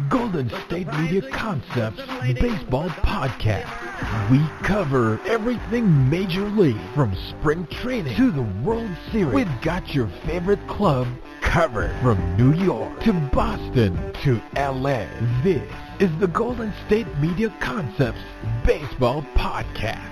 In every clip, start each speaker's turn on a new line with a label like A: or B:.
A: Golden State Media Concepts Baseball Podcast. We cover everything Major League, from spring training to the World Series. We've got your favorite club covered, from New York to Boston to LA. This is the Golden State Media Concepts Baseball Podcast.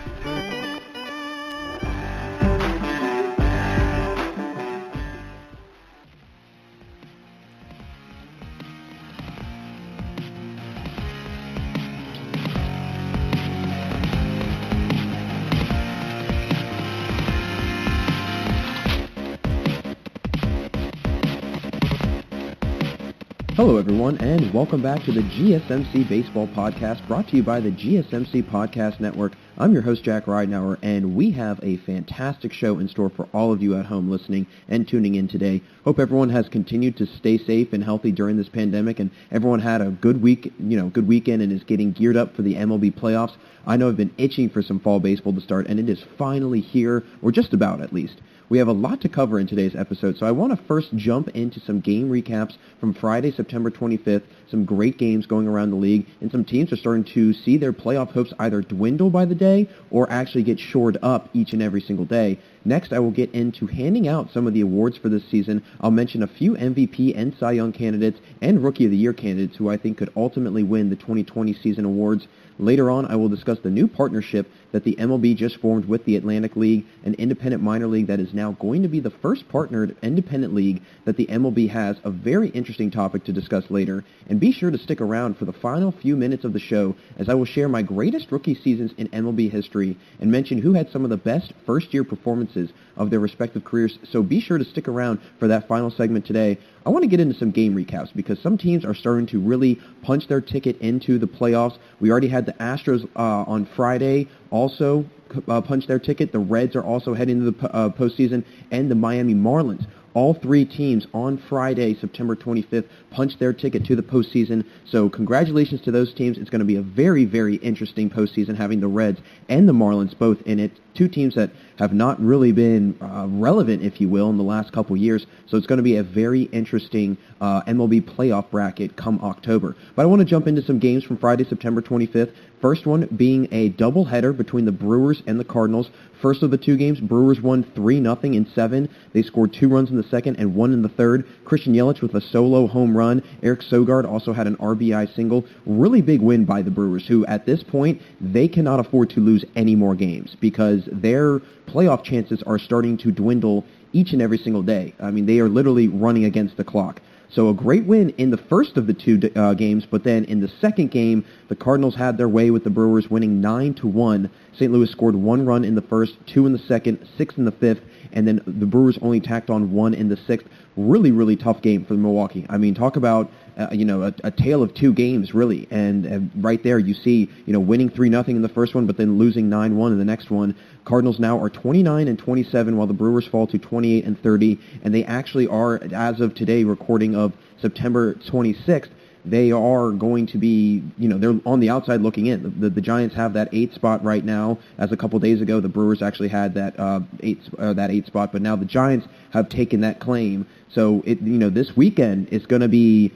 B: Hello everyone, and welcome back to the GSMC Baseball Podcast, brought to you by the GSMC Podcast Network. I'm your host, Jack Ridenauer, and we have a fantastic show in store for all of you at home listening and tuning in today. Hope everyone has continued to stay safe and healthy during this pandemic, and everyone had a good weekend and is getting geared up for the MLB playoffs. I know I've been itching for some fall baseball to start, and it is finally here, or just about at least. We have a lot to cover in today's episode, so I want to first jump into some game recaps from Friday, September 25th, some great games going around the league, and some teams are starting to see their playoff hopes either dwindle by the day or actually get shored up each and every single day. Next, I will get into handing out some of the awards for this season. I'll mention a few MVP and Cy Young candidates and Rookie of the Year candidates who I think could ultimately win the 2020 season awards. Later on, I will discuss the new partnership that the MLB just formed with the Atlantic League, an independent minor league that is now going to be the first partnered independent league that the MLB has. A very interesting topic to discuss later. And be sure to stick around for the final few minutes of the show, as I will share my greatest rookie seasons in MLB history and mention who had some of the best first-year performances of their respective careers. So be sure to stick around for that final segment today. I want to get into some game recaps because some teams are starting to really punch their ticket into the playoffs. We already had the Astros on Friday also punch their ticket. The Reds are also heading to the postseason, and the Miami Marlins. All three teams on Friday, September 25th, punched their ticket to the postseason. So congratulations to those teams. It's going to be a very, very interesting postseason, having the Reds and the Marlins both in it. Two teams that have not really been relevant, if you will, in the last couple years. So it's going to be a very interesting MLB playoff bracket come October. But I want to jump into some games from Friday, September 25th. First one being a doubleheader between the Brewers and the Cardinals. First of the two games, Brewers won 3-0 in 7. They scored 2 runs in the second and 1 in the third. Christian Yelich with a solo home run. Eric Sogard also had an RBI single. Really big win by the Brewers, who at this point, they cannot afford to lose any more games because their playoff chances are starting to dwindle each and every single day. I mean, they are literally running against the clock. So a great win in the first of the two games, but then in the second game, the Cardinals had their way with the Brewers, winning 9-1. St. Louis scored 1 run in the first, 2 in the second, 6 in the fifth, and then the Brewers only tacked on 1 in the sixth. Really, really tough game for Milwaukee. I mean, talk about a tale of two games, really. And right there, you see, winning 3-0 in the first one, but then losing 9-1 in the next one. Cardinals now are 29-27, while the Brewers fall to 28-30, and they actually are, as of today, recording of September 26th. They are going to be, they're on the outside looking in. The Giants have that 8th spot right now. As a couple days ago, the Brewers actually had that 8th spot, but now the Giants have taken that claim. So this weekend is going to be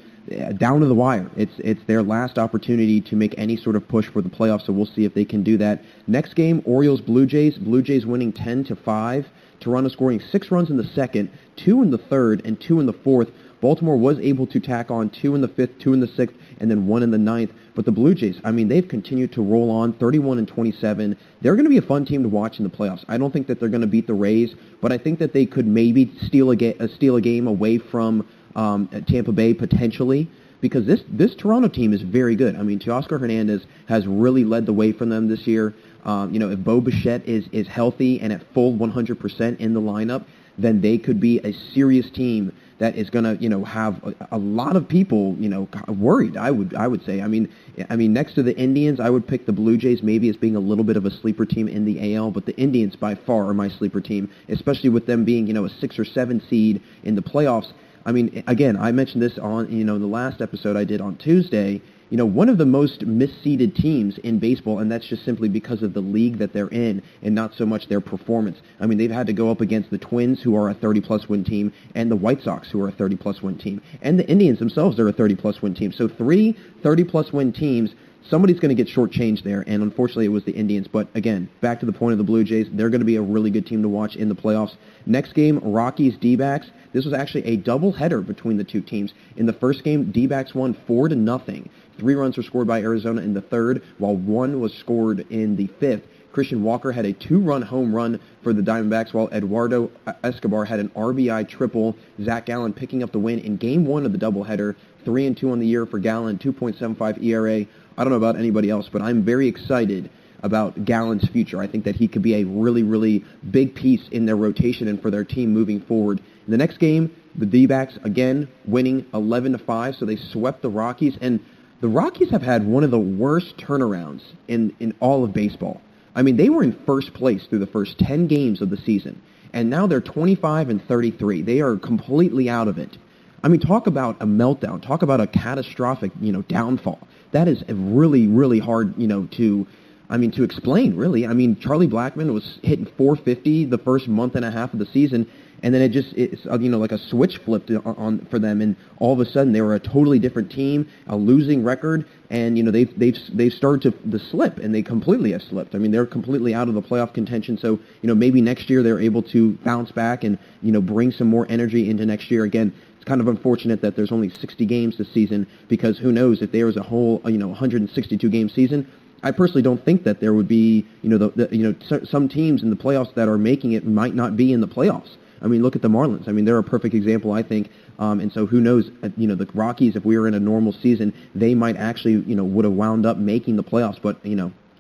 B: down to the wire. It's their last opportunity to make any sort of push for the playoffs. So we'll see if they can do that. Next game, Orioles Blue Jays. Blue Jays winning 10-5. Toronto scoring 6 runs in the second, 2 in the third, and 2 in the fourth. Baltimore was able to tack on 2 in the fifth, 2 in the sixth, and then 1 in the ninth. But the Blue Jays, I mean, they've continued to roll on, 31-27. They're going to be a fun team to watch in the playoffs. I don't think that they're going to beat the Rays, but I think that they could maybe steal a game away from Tampa Bay potentially, because this Toronto team is very good. I mean, Teoscar Hernandez has really led the way for them this year. If Bo Bichette is healthy and at full 100% in the lineup, then they could be a serious team that is going to, have a lot of people, worried. I would say. I mean, next to the Indians, I would pick the Blue Jays maybe as being a little bit of a sleeper team in the AL, but the Indians by far are my sleeper team, especially with them being, a 6 or 7 seed in the playoffs. I mean, again, I mentioned this on, the last episode I did on Tuesday. One of the most misseeded teams in baseball, and that's just simply because of the league that they're in and not so much their performance. I mean, they've had to go up against the Twins, who are a 30-plus win team, and the White Sox, who are a 30-plus win team, and the Indians themselves are a 30-plus win team. So 3 30-plus win teams. Somebody's going to get shortchanged there, and unfortunately it was the Indians. But again, back to the point of the Blue Jays, they're going to be a really good team to watch in the playoffs. Next game, Rockies, D-backs. This was actually a doubleheader between the two teams. In the first game, D-backs won 4-0. 3 runs were scored by Arizona in the third, while 1 was scored in the fifth. Christian Walker had a 2-run home run for the Diamondbacks, while Eduardo Escobar had an RBI triple. Zach Gallen picking up the win in Game 1 of the doubleheader. 3-2 on the year for Gallen, 2.75 ERA. I don't know about anybody else, but I'm very excited about Gallen's future. I think that he could be a really, really big piece in their rotation and for their team moving forward. In the next game, the D-backs, again, winning 11-5, so they swept the Rockies. And the Rockies have had one of the worst turnarounds in all of baseball. I mean, they were in first place through the first 10 games of the season, and now they're 25-33. They are completely out of it. I mean, talk about a meltdown. Talk about a catastrophic, downfall. That is really, really hard, to explain, really. I mean, Charlie Blackmon was hitting 450 the first month and a half of the season, and then it's like a switch flipped on for them, and all of a sudden they were a totally different team, a losing record, and they've started to slip, and they completely have slipped. I mean, they're completely out of the playoff contention. So maybe next year they're able to bounce back and bring some more energy into next year. Again, it's kind of unfortunate that there's only 60 games this season, because who knows if there was a whole 162 game season. I personally don't think that there would be some teams in the playoffs that are making it might not be in the playoffs. I mean, look at the Marlins. I mean, they're a perfect example, I think. And so who knows, the Rockies, if we were in a normal season, they might actually, would have wound up making the playoffs. But,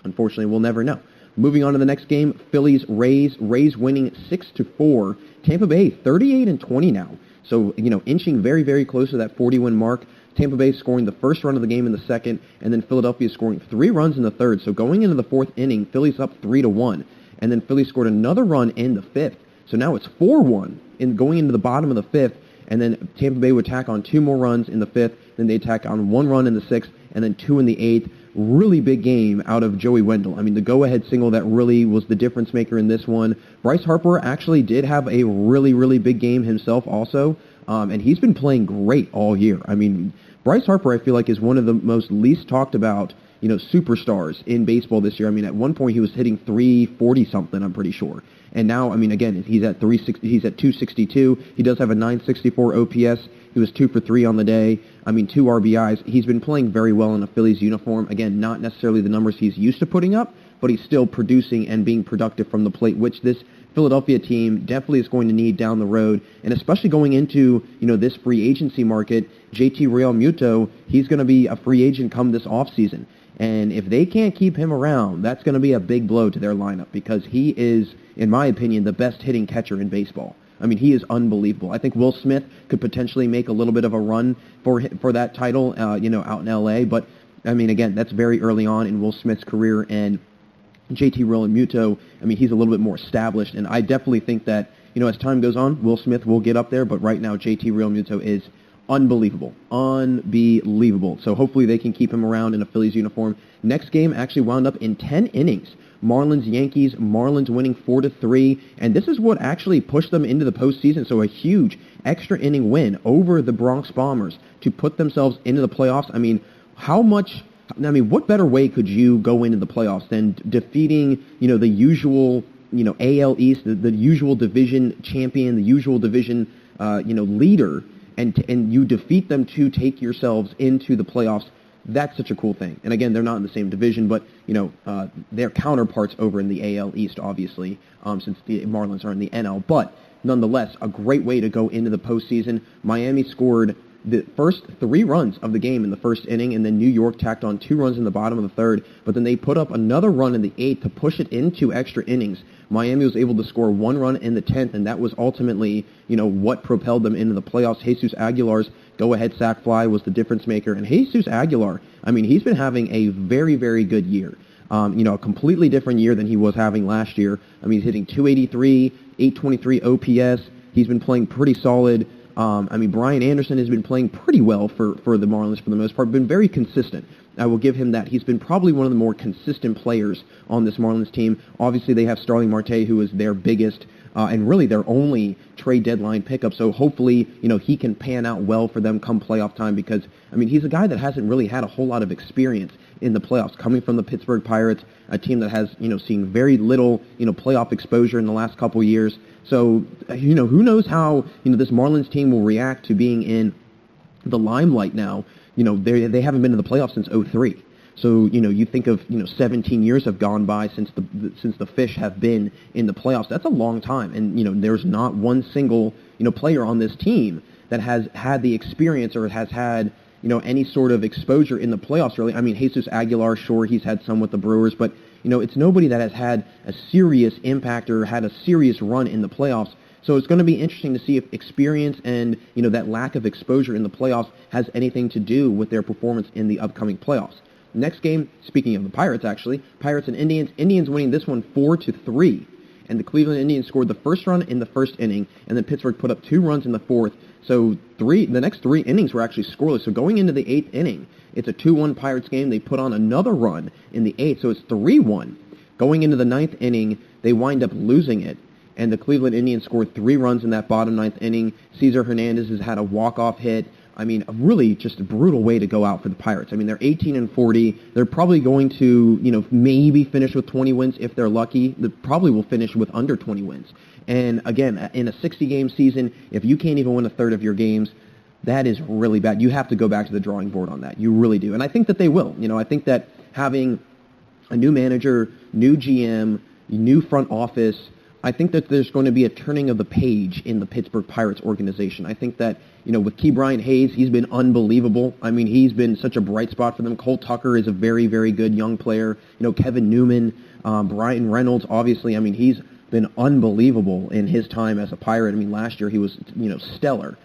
B: unfortunately, we'll never know. Moving on to the next game, Phillies, Rays winning 6-4. Tampa Bay, 38-20 now. So, inching very, very close to that 40-win mark. Tampa Bay scoring the first run of the game in the second, and then Philadelphia scoring 3 runs in the third. So going into the fourth inning, Phillies up 3-1. And then Phillies scored another run in the fifth. So now it's 4-1 going into the bottom of the fifth, and then Tampa Bay would tack on 2 more runs in the fifth, then they tack on 1 run in the sixth, and then 2 in the eighth. Really big game out of Joey Wendell. I mean, the go-ahead single that really was the difference maker in this one. Bryce Harper actually did have a really, really big game himself also, and he's been playing great all year. I mean, Bryce Harper, I feel like, is one of the most least talked about superstars in baseball this year. I mean, at one point he was hitting 340-something, I'm pretty sure. And now, I mean, again, he's at 262. He does have a 964 OPS. He was 2 for 3 on the day. I mean, 2 RBIs. He's been playing very well in a Phillies uniform. Again, not necessarily the numbers he's used to putting up, but he's still producing and being productive from the plate, which this Philadelphia team definitely is going to need down the road, and especially going into this free agency market. JT Realmuto, he's going to be a free agent come this offseason. And if they can't keep him around, that's going to be a big blow to their lineup, because he is, in my opinion, the best hitting catcher in baseball. I mean, he is unbelievable. I think Will Smith could potentially make a little bit of a run for that title, out in L.A. But, I mean, again, that's very early on in Will Smith's career. And JT Realmuto, I mean, he's a little bit more established. And I definitely think that, as time goes on, Will Smith will get up there. But right now, JT Realmuto is unbelievable. So hopefully they can keep him around in a Phillies uniform. Next game actually wound up in 10 innings. Marlins-Yankees, Marlins winning 4-3, and this is what actually pushed them into the postseason, so a huge extra inning win over the Bronx Bombers to put themselves into the playoffs. I mean, what better way could you go into the playoffs than defeating, the usual, AL East, the usual division champion, the usual division, leader, and you defeat them to take yourselves into the playoffs. That's such a cool thing. And again, they're not in the same division, but they're counterparts over in the AL East, obviously, since the Marlins are in the NL. But nonetheless, a great way to go into the postseason. Miami scored the first 3 runs of the game in the first inning, and then New York tacked on 2 runs in the bottom of the third, but then they put up another run in the 8th to push it into extra innings. Miami was able to score 1 run in the 10th, and that was ultimately, what propelled them into the playoffs. Jesus Aguilar's go-ahead sac fly was the difference maker, and Jesus Aguilar, I mean, he's been having a very, very good year. A completely different year than he was having last year. I mean, he's hitting 283, 823 OPS. He's been playing pretty solid. I mean, Brian Anderson has been playing pretty well for the Marlins for the most part, been very consistent. I will give him that. He's been probably one of the more consistent players on this Marlins team. Obviously, they have Starling Marte, who is their biggest and really their only trade deadline pickup. So hopefully, he can pan out well for them come playoff time because, I mean, he's a guy that hasn't really had a whole lot of experience in the playoffs, coming from the Pittsburgh Pirates, a team that has, seen very little, playoff exposure in the last couple of years. So, who knows how, this Marlins team will react to being in the limelight now. They haven't been in the playoffs since 2003. So, you think of, 17 years have gone by since the Fish have been in the playoffs. That's a long time. And, there's not one single, player on this team that has had the experience or has had, any sort of exposure in the playoffs, really. I mean, Jesus Aguilar, sure, he's had some with the Brewers, but, it's nobody that has had a serious impact or had a serious run in the playoffs. So it's going to be interesting to see if experience and, that lack of exposure in the playoffs has anything to do with their performance in the upcoming playoffs. Next game, speaking of the Pirates, actually, Pirates and Indians. Indians winning this one 4-3. And the Cleveland Indians scored the first run in the first inning, and then Pittsburgh put up 2 runs in the fourth. So the next 3 innings were actually scoreless. So going into the 8th inning, it's a 2-1 Pirates game. They put on another run in the 8th, so it's 3-1. Going into the 9th inning, they wind up losing it. And the Cleveland Indians scored 3 runs in that bottom 9th inning. Cesar Hernandez has had a walk-off hit. I mean, really just a brutal way to go out for the Pirates. I mean, they're 18-40. They're probably going to, maybe finish with 20 wins if they're lucky. They probably will finish with under 20 wins. And again, in a 60-game season, if you can't even win a third of your games, that is really bad. You have to go back to the drawing board on that. You really do. And I think that they will. I think that having a new manager, new GM, new front office, I think that there's going to be a turning of the page in the Pittsburgh Pirates organization. I think that, with Key Brian Hayes, he's been unbelievable. I mean, he's been such a bright spot for them. Cole Tucker is a very, very good young player. Kevin Newman, Brian Reynolds, obviously, I mean, he's been unbelievable in his time as a Pirate. I mean, last year he was, stellar.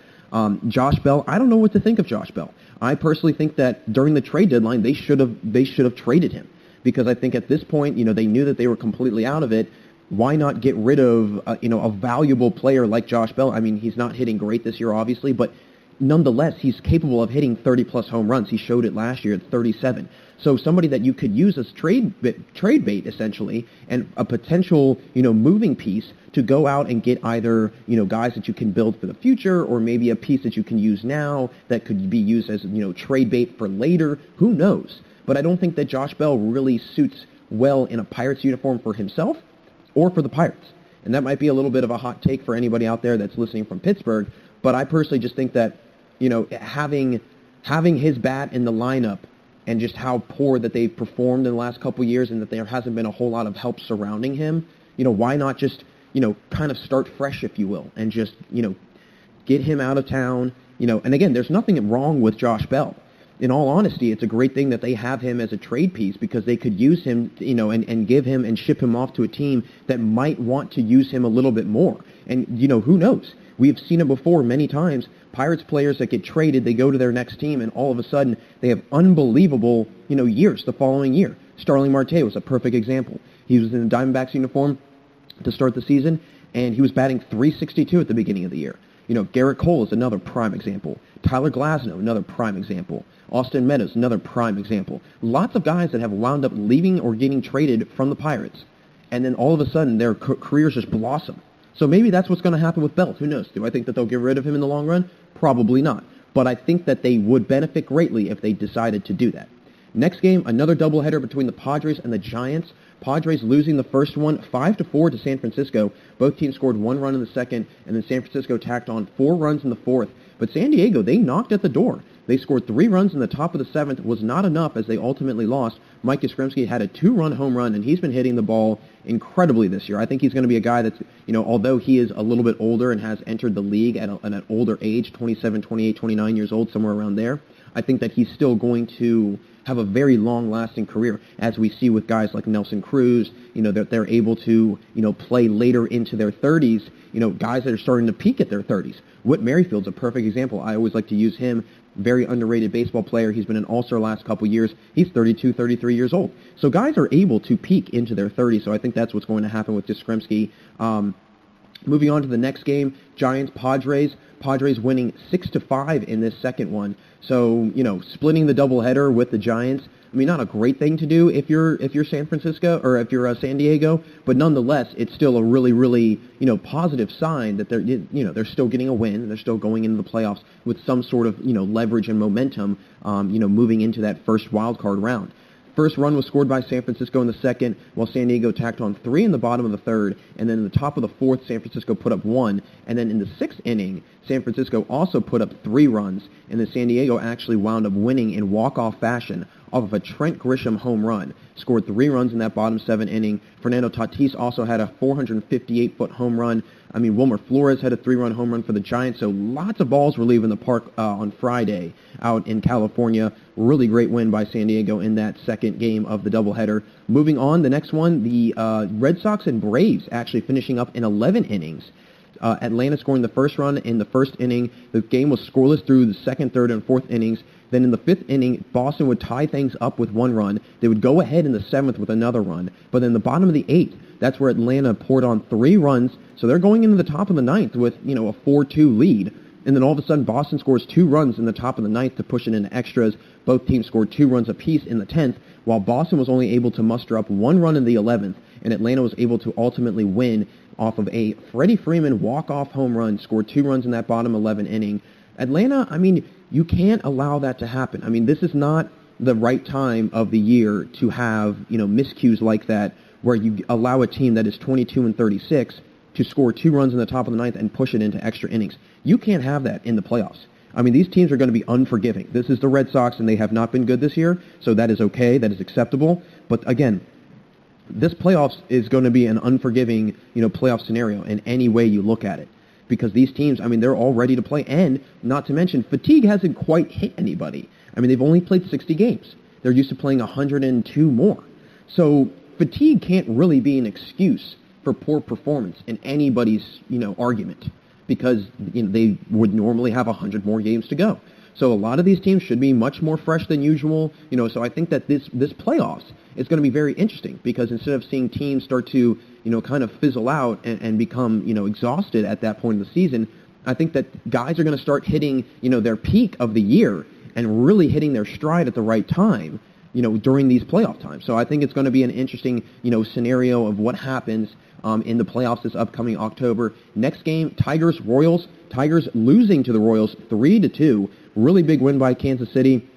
B: Josh Bell, I don't know what to think of Josh Bell. I personally think that during the trade deadline, they should have traded him because I think at this point, they knew that they were completely out of it. Why not get rid of, a valuable player like Josh Bell? I mean, he's not hitting great this year, obviously, but nonetheless, he's capable of hitting 30-plus home runs. He showed it last year at 37. So somebody that you could use as trade bait, essentially, and a potential, moving piece to go out and get either, guys that you can build for the future or maybe a piece that you can use now that could be used as, trade bait for later. Who knows? But I don't think that Josh Bell really suits well in a Pirates uniform for himself or for the Pirates. And that might be a little bit of a hot take for anybody out there that's listening from Pittsburgh, but I personally just think that, having his bat in the lineup and just how poor that they've performed in the last couple of years and that there hasn't been a whole lot of help surrounding him, why not just, kind of start fresh, if you will, and just, get him out of town, and again, there's nothing wrong with Josh Bell. In all honesty, it's a great thing that they have him as a trade piece because they could use him, and give him and ship him off to a team that might want to use him a little bit more. And, who knows? We've seen it before many times. Pirates players that get traded, they go to their next team, and all of a sudden they have unbelievable, years the following year. Starling Marte was a perfect example. He was in the Diamondbacks uniform to start the season, and he was batting .362 at the beginning of the year. Garrett Cole is another prime example. Tyler Glasnow, another prime example. Austin Meadows, another prime example. Lots of guys that have wound up leaving or getting traded from the Pirates, and then all of a sudden their careers just blossom. So maybe that's what's going to happen with Bell. Who knows? Do I think that they'll get rid of him in the long run? Probably not. But I think that they would benefit greatly if they decided to do that. Next game, another doubleheader between the Padres and the Giants. Padres losing the first one 5-4 to San Francisco. Both teams scored 1 run in the second, and then San Francisco tacked on 4 runs in the fourth. But San Diego, they knocked at the door. They scored 3 runs in the top of the 7th. Was not enough as they ultimately lost. Mike Yastrzemski had a 2-run home run, and he's been hitting the ball incredibly this year. I think he's going to be a guy that's, although he is a little bit older and has entered the league at an older age, 27, 28, 29 years old, somewhere around there, I think that he's still going to have a very long-lasting career, as we see with guys like Nelson Cruz, that they're able to, play later into their 30s, guys that are starting to peak at their 30s. Whit Merrifield's a perfect example. I always like to use him. Very underrated baseball player. He's been an all-star last couple years. He's 32, 33 years old. So guys are able to peak into their 30s, so I think that's what's going to happen with Yastrzemski. Moving on to the next game, Giants-Padres. Padres winning 6-5 in this second one. So, splitting the doubleheader with the Giants. I mean, not a great thing to do if you're San Francisco or if you're San Diego, but nonetheless, it's still a really, really, positive sign that they're still getting a win. They're still going into the playoffs with some sort of, leverage and momentum, moving into that first wild card round. First run was scored by San Francisco in the second, while San Diego tacked on 3 in the bottom of the third, and then in the top of the fourth, San Francisco put up 1, and then in the sixth inning, San Francisco also put up 3 runs, and then San Diego actually wound up winning in walk-off fashion off of a Trent Grisham home run. Scored 3 runs in that bottom 7 inning. Fernando Tatis also had a 458-foot home run. I mean, Wilmer Flores had a 3-run home run for the Giants, so lots of balls were leaving the park on Friday out in California. Really great win by San Diego in that second game of the doubleheader. Moving on, the next one, the Red Sox and Braves actually finishing up in 11 innings. Atlanta scoring the first run in the first inning. The game was scoreless through the second, third, and fourth innings. Then in the fifth inning, Boston would tie things up with 1 run. They would go ahead in the seventh with another run. But then the bottom of the eighth, that's where Atlanta poured on 3 runs. So they're going into the top of the ninth with, a 4-2 lead. And then all of a sudden, Boston scores 2 runs in the top of the ninth to push it into extras. Both teams scored 2 runs apiece in the 10th, while Boston was only able to muster up 1 run in the 11th, and Atlanta was able to ultimately win off of a Freddie Freeman walk-off home run, scored 2 runs in that bottom 11 inning. Atlanta, I mean, you can't allow that to happen. I mean, this is not the right time of the year to have, miscues like that, where you allow a team that is 22-36 to score 2 runs in the top of the ninth and push it into extra innings. You can't have that in the playoffs. I mean, these teams are going to be unforgiving. This is the Red Sox, and they have not been good this year, so that is okay. That is acceptable. But again, this playoffs is going to be an unforgiving, playoff scenario in any way you look at it. Because these teams, I mean, they're all ready to play. And not to mention, fatigue hasn't quite hit anybody. I mean, they've only played 60 games. They're used to playing 102 more. So fatigue can't really be an excuse for poor performance in anybody's, argument. Because they would normally have 100 more games to go. So a lot of these teams should be much more fresh than usual. So I think that this playoffs is going to be very interesting, because instead of seeing teams start to, kind of fizzle out and become, exhausted at that point of the season, I think that guys are going to start hitting, their peak of the year and really hitting their stride at the right time, during these playoff times. So I think it's going to be an interesting, scenario of what happens in the playoffs this upcoming October. Next game, Tigers-Royals. Tigers losing to the Royals 3-2. Really big win by Kansas City.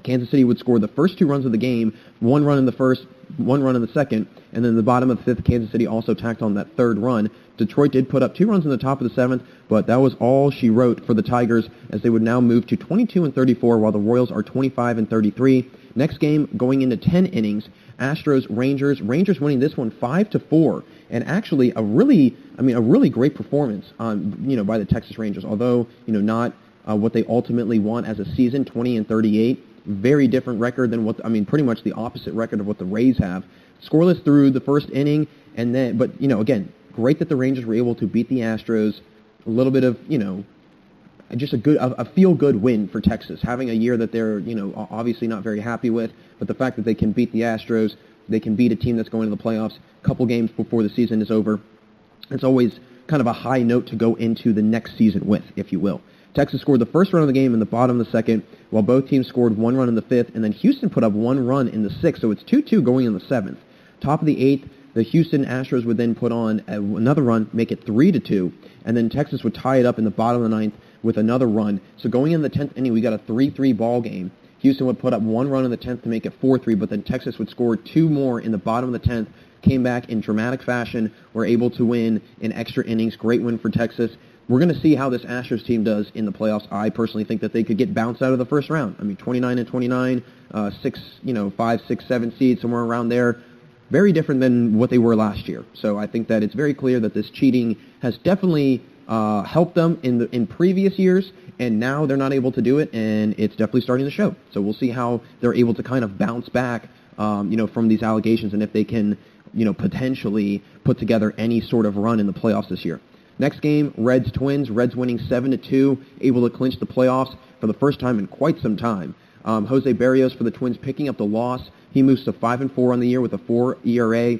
B: Kansas City would score the first 2 runs of the game, 1 run in the first, 1 run in the second, and then in the bottom of the fifth, Kansas City also tacked on that 3rd run. Detroit did put up 2 runs in the top of the 7th, but that was all she wrote for the Tigers, as they would now move to 22-34, while the Royals are 25-33. Next game, going into 10 innings, Astros-Rangers. Rangers winning this one 5-4, and actually a really great performance, by the Texas Rangers. Although, not what they ultimately want as a season, 20-38. Very different record than pretty much the opposite record of what the Rays have. Scoreless through the first inning, and then, but, again, great that the Rangers were able to beat the Astros. A little bit of, just a feel-good win for Texas, having a year that they're, obviously not very happy with, but the fact that they can beat the Astros, they can beat a team that's going to the playoffs a couple games before the season is over. It's always kind of a high note to go into the next season with, if you will. Texas scored the first run of the game in the bottom of the second, while both teams scored 1 run in the fifth, and then Houston put up 1 run in the sixth, so it's 2-2 going in the seventh. Top of the eighth, the Houston Astros would then put on another run, make it 3-2, and then Texas would tie it up in the bottom of the ninth with another run. So going in the 10th inning, we got a 3-3 ball game. Houston would put up 1 run in the 10th to make it 4-3, but then Texas would score 2 more in the bottom of the 10th, came back in dramatic fashion, were able to win in extra innings. Great win for Texas. We're going to see how this Astros team does in the playoffs. I personally think that they could get bounced out of the first round. 29-29, 5, 6, 7 seeds, somewhere around there. Very different than what they were last year. So I think that it's very clear that this cheating has definitely helped them in previous years, and now they're not able to do it, and it's definitely starting to show. So we'll see how they're able to kind of bounce back, from these allegations, and if they can, potentially put together any sort of run in the playoffs this year. Next game, Reds-Twins. Reds winning 7-2, able to clinch the playoffs for the first time in quite some time. Jose Barrios for the Twins picking up the loss. He moves to 5-4 on the year with a 4 ERA.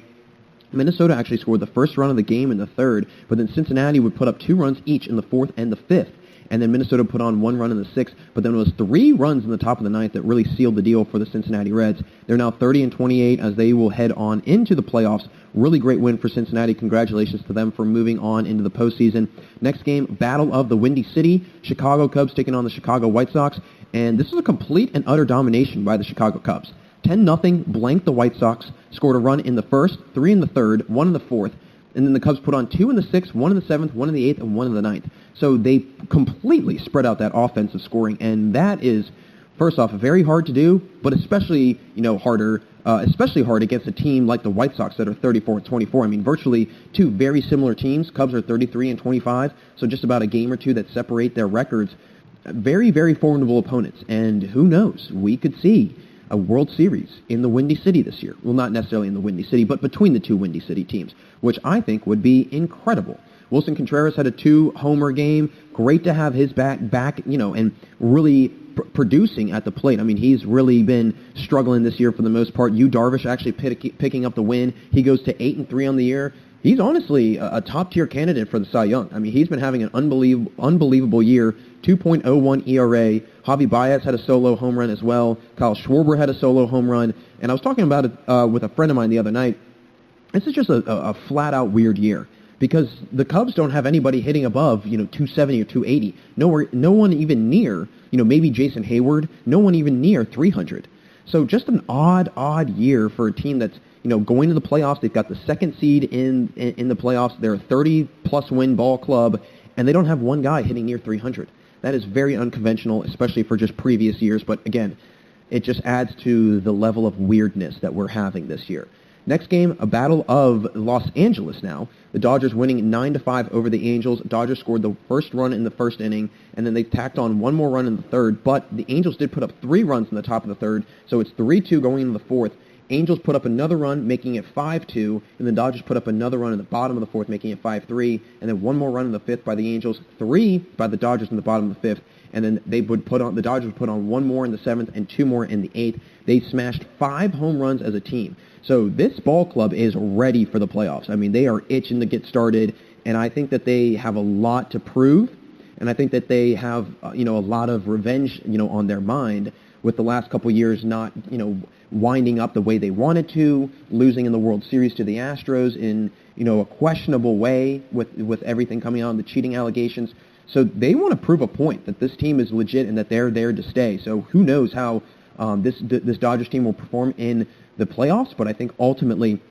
B: Minnesota actually scored the first run of the game in the third, but then Cincinnati would put up 2 runs each in the fourth and the fifth. And then Minnesota put on 1 run in the sixth, but then it was 3 runs in the top of the ninth that really sealed the deal for the Cincinnati Reds. They're now 30-28 as they will head on into the playoffs. Really great win for Cincinnati. Congratulations to them for moving on into the postseason. Next game, Battle of the Windy City. Chicago Cubs taking on the Chicago White Sox. And this was a complete and utter domination by the Chicago Cubs. 10-0 blanked the White Sox, scored a run in the first, 3 in the third, 1 in the fourth, and then the Cubs put on 2 in the sixth, 1 in the seventh, 1 in the eighth, and 1 in the ninth. So they completely spread out that offensive scoring, and that is, first off, very hard to do, but especially hard against a team like the White Sox that are 34-24. I mean, virtually 2 very similar teams. Cubs are 33-25, so just about a game or 2 that separate their records. Very, very formidable opponents, and who knows, we could see a World Series in the Windy City this year. Well, not necessarily in the Windy City, but between the 2 Windy City teams, which I think would be incredible. Wilson Contreras had a 2-homer game. Great to have his back, and really producing at the plate. I mean, he's really been struggling this year for the most part. Yu Darvish actually picking up the win. He goes to 8-3 on the year. He's honestly a top-tier candidate for the Cy Young. I mean, he's been having an unbelievable year. 2.01 ERA. Javi Baez had a solo home run as well. Kyle Schwarber had a solo home run. And I was talking about it with a friend of mine the other night. This is just a flat-out weird year because the Cubs don't have anybody hitting above 270 or 280. No one even near, maybe Jason Hayward. No one even near 300. So just an odd year for a team that's going to the playoffs. They've got the second seed in the playoffs. They're a 30-plus win ball club, and they don't have one guy hitting near 300. That is very unconventional, especially for just previous years. But again, it just adds to the level of weirdness that we're having this year. Next game, a battle of Los Angeles now. The Dodgers winning 9-5 over the Angels. Dodgers scored the first run in the first inning, and then they tacked on 1 more run in the third. But the Angels did put up 3 runs in the top of the third, so it's 3-2 going into the fourth. Angels put up another run, making it 5-2, and the Dodgers put up another run in the bottom of the fourth, making it 5-3, and then 1 more run in the fifth by the Angels, 3 by the Dodgers in the bottom of the fifth, and then the Dodgers would put on 1 more in the seventh and 2 more in the eighth. They smashed 5 home runs as a team. So this ball club is ready for the playoffs. I mean, they are itching to get started, and I think that they have a lot to prove, and I think that they have a lot of revenge on their mind with the last couple of years not winding up the way they wanted to, losing in the World Series to the Astros in a questionable way with everything coming out, the cheating allegations. So they want to prove a point that this team is legit and that they're there to stay. So who knows how this Dodgers team will perform in the playoffs, but I think ultimately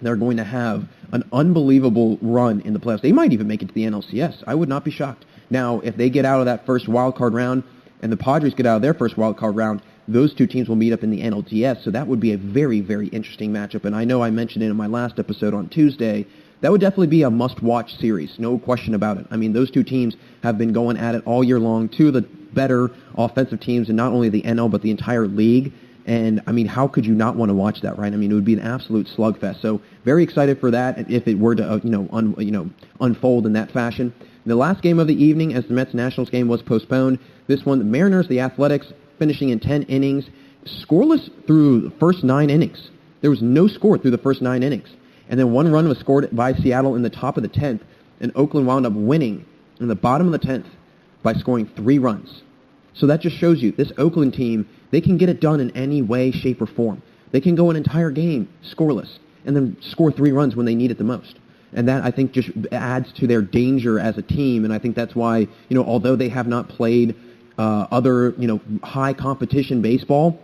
B: they're going to have an unbelievable run in the playoffs. They might even make it to the NLCS. I would not be shocked. Now, if they get out of that first wild card round and the Padres get out of their first wild card round, those 2 teams will meet up in the NLDS, so that would be a very, very interesting matchup. And I know I mentioned it in my last episode on Tuesday. That would definitely be a must-watch series, no question about it. I mean, those 2 teams have been going at it all year long, 2 of the better offensive teams in not only the NL but the entire league. And, I mean, how could you not want to watch that, right? I mean, it would be an absolute slugfest. So very excited for that if it were to, unfold in that fashion. The last game of the evening, as the Mets-Nationals game was postponed, this one, the Mariners, the Athletics, finishing in 10 innings, scoreless through the first 9 innings. There was no score through the first 9 innings. And then 1 run was scored by Seattle in the top of the 10th, and Oakland wound up winning in the bottom of the 10th by scoring 3 runs. So that just shows you, this Oakland team, they can get it done in any way, shape, or form. They can go an entire game scoreless and then score 3 runs when they need it the most. And that, I think, just adds to their danger as a team, and I think that's why, although they have not played other, high competition baseball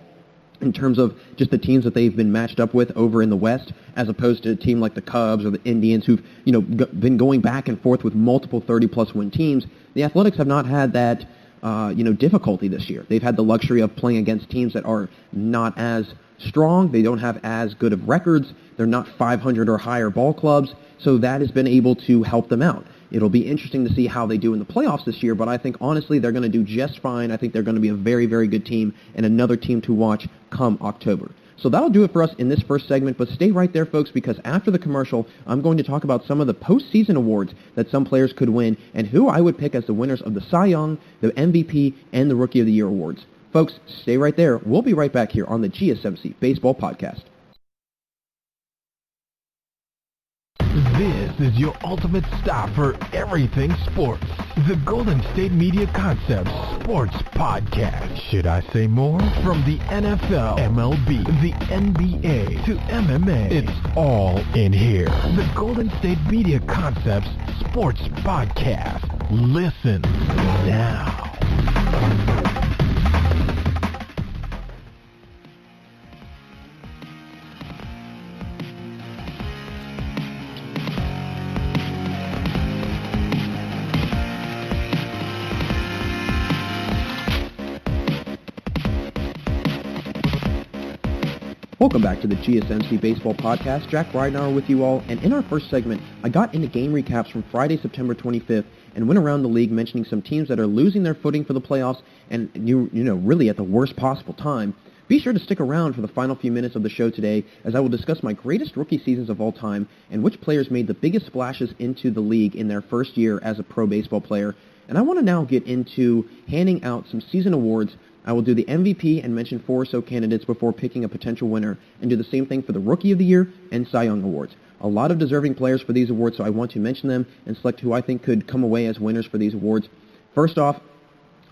B: in terms of just the teams that they've been matched up with over in the West, as opposed to a team like the Cubs or the Indians who've, been going back and forth with multiple 30-plus win teams, the Athletics have not had that, difficulty this year. They've had the luxury of playing against teams that are not as strong. They don't have as good of records. They're not 500 or higher ball clubs, so that has been able to help them out. It'll be interesting to see how they do in the playoffs this year, but I think, honestly, they're going to do just fine. I think they're going to be a very, very good team and another team to watch come October. So that'll do it for us in this first segment, but stay right there, folks, because after the commercial, I'm going to talk about some of the postseason awards that some players could win and who I would pick as the winners of the Cy Young, the MVP, and the Rookie of the Year awards. Folks, stay right there. We'll be right back here on the GSMC Baseball Podcast.
A: This is your ultimate stop for everything sports. The Golden State Media Concepts Sports Podcast. Should I say more? From the NFL, MLB, the NBA to MMA, it's all in here. The Golden State Media Concepts Sports Podcast. Listen now.
B: Welcome back to the GSMC Baseball Podcast. Jack Ridenauer with you all, and in our first segment, I got into game recaps from Friday, September 25th, and went around the league mentioning some teams that are losing their footing for the playoffs, and really at the worst possible time. Be sure to stick around for the final few minutes of the show today, as I will discuss my greatest rookie seasons of all time, and which players made the biggest splashes into the league in their first year as a pro baseball player. And I want to now get into handing out some season awards. I will do the MVP and mention 4 or so candidates before picking a potential winner, and do the same thing for the Rookie of the Year and Cy Young Awards. A lot of deserving players for these awards, so I want to mention them and select who I think could come away as winners for these awards. First off,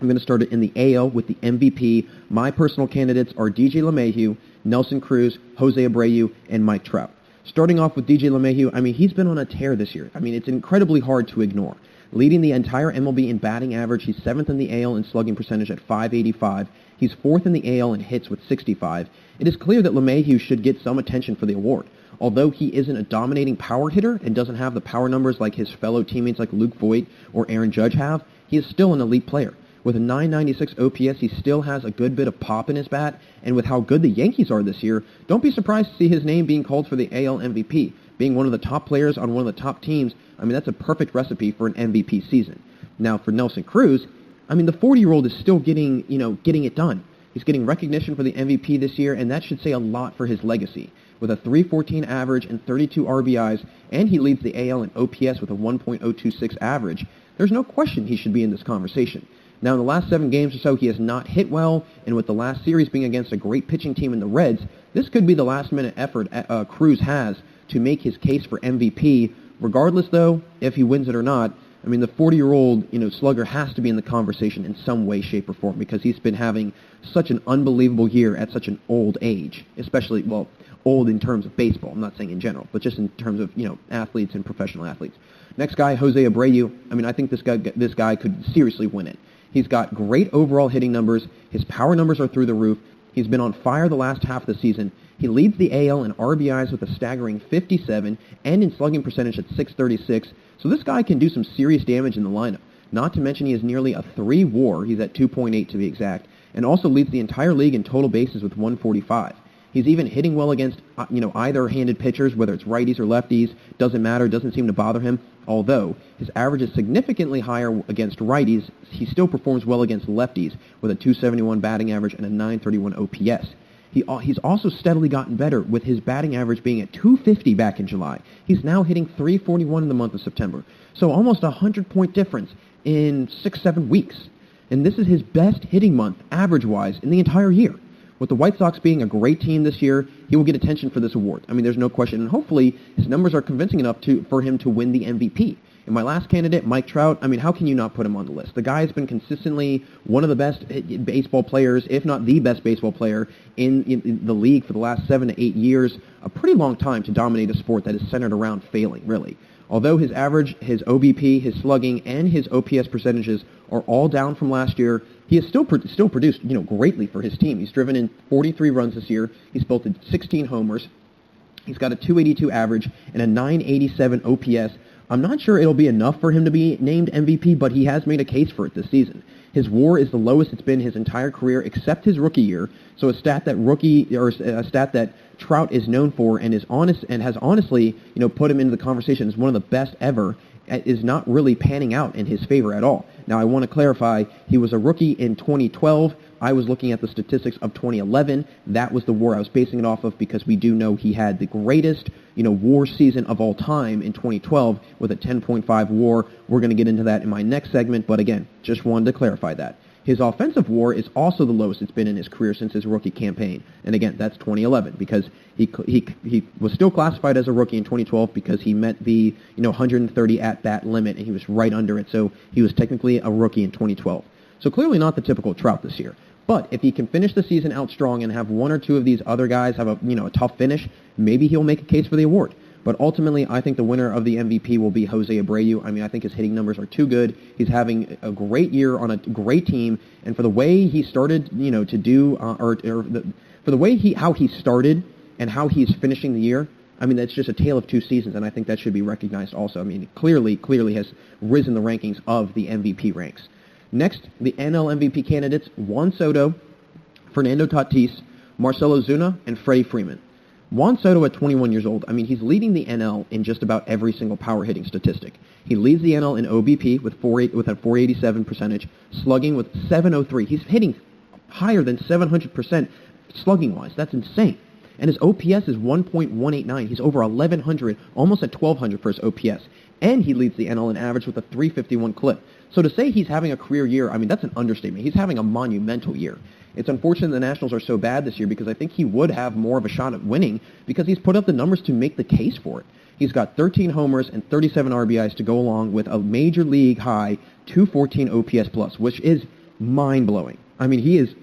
B: I'm going to start it in the AL with the MVP. My personal candidates are DJ LeMahieu, Nelson Cruz, Jose Abreu, and Mike Trout. Starting off with DJ LeMahieu, he's been on a tear this year. It's incredibly hard to ignore. Leading the entire MLB in batting average, he's 7th in the AL in slugging percentage at .585. He's 4th in the AL in hits with 65. It is clear that LeMahieu should get some attention for the award. Although he isn't a dominating power hitter and doesn't have the power numbers like his fellow teammates like Luke Voit or Aaron Judge have, he is still an elite player. With a .996 OPS, he still has a good bit of pop in his bat, and with how good the Yankees are this year, don't be surprised to see his name being called for the AL MVP. Being one of the top players on one of the top teams, that's a perfect recipe for an MVP season. Now, for Nelson Cruz, the 40-year-old is still getting it done. He's getting recognition for the MVP this year, and that should say a lot for his legacy. With a .314 average and 32 RBIs, and he leads the AL in OPS with a 1.026 average, there's no question he should be in this conversation. Now, in the last 7 games or so, he has not hit well, and with the last series being against a great pitching team in the Reds, this could be the last-minute effort Cruz has to make his case for MVP. Regardless, though, if he wins it or not, the 40-year-old, slugger has to be in the conversation in some way, shape, or form, because he's been having such an unbelievable year at such an old age, especially, old in terms of baseball. I'm not saying in general, but just in terms of, athletes and professional athletes. Next guy, Jose Abreu. I think this guy could seriously win it. He's got great overall hitting numbers. His power numbers are through the roof. He's been on fire the last half of the season. He leads the AL in RBIs with a staggering 57 and in slugging percentage at .636. So this guy can do some serious damage in the lineup. Not to mention he has nearly a 3 WAR. He's at 2.8 to be exact, and also leads the entire league in total bases with 145. He's even hitting well against either-handed pitchers, whether it's righties or lefties. Doesn't matter. Doesn't seem to bother him. Although his average is significantly higher against righties, he still performs well against lefties with a .271 batting average and a .931 OPS. He's also steadily gotten better, with his batting average being at .250 back in July. He's now hitting .341 in the month of September. So almost a 100-point difference in 6-7 weeks. And this is his best hitting month, average-wise, in the entire year. With the White Sox being a great team this year, he will get attention for this award. There's no question. And hopefully his numbers are convincing enough for him to win the MVP. And my last candidate, Mike Trout, how can you not put him on the list? The guy has been consistently one of the best baseball players, if not the best baseball player in the league for the last 7 to 8 years. A pretty long time to dominate a sport that is centered around failing, really. Although his average, his OBP, his slugging, and his OPS percentages are all down from last year, he has still produced greatly for his team. He's driven in 43 runs this year. He's belted 16 homers. He's got a .282 average and a .987 OPS. I'm not sure it'll be enough for him to be named MVP, but he has made a case for it this season. His WAR is the lowest it's been his entire career, except his rookie year. So a stat that Trout is known for and is honest and has honestly, put him into the conversation as one of the best ever, is not really panning out in his favor at all. Now, I want to clarify, he was a rookie in 2012. I was looking at the statistics of 2011. That was the WAR I was basing it off of, because we do know he had the greatest, WAR season of all time in 2012 with a 10.5 WAR. We're going to get into that in my next segment, but again, just wanted to clarify that. His offensive WAR is also the lowest it's been in his career since his rookie campaign. And again, that's 2011 because he was still classified as a rookie in 2012 because he met the 130 at-bat limit and he was right under it. So he was technically a rookie in 2012. So clearly not the typical Trout this year. But if he can finish the season out strong and have one or two of these other guys have a tough finish, maybe he'll make a case for the award. But ultimately, I think the winner of the MVP will be Jose Abreu. I mean, I think his hitting numbers are too good. He's having a great year on a great team, and for the way he started, to do, for the way how he started and how he's finishing the year, I mean, that's just a tale of two seasons, and I think that should be recognized also. I mean, clearly has risen the rankings of the MVP ranks. Next, the NL MVP candidates: Juan Soto, Fernando Tatis, Marcell Ozuna, and Freddie Freeman. Juan Soto at 21 years old, I mean, he's leading the NL in just about every single power hitting statistic. He leads the NL in OBP with a 487 percentage, slugging with 703. He's hitting higher than 700% slugging-wise. That's insane. And his OPS is 1.189. He's over 1,100, almost at 1,200 for his OPS. And he leads the NL in average with a 351 clip. So to say he's having a career year, I mean, that's an understatement. He's having a monumental year. It's unfortunate the Nationals are so bad this year because I think he would have more of a shot at winning because he's put up the numbers to make the case for it. He's got 13 homers and 37 RBIs to go along with a major league high 214 OPS plus, which is mind-blowing. I mean, he is...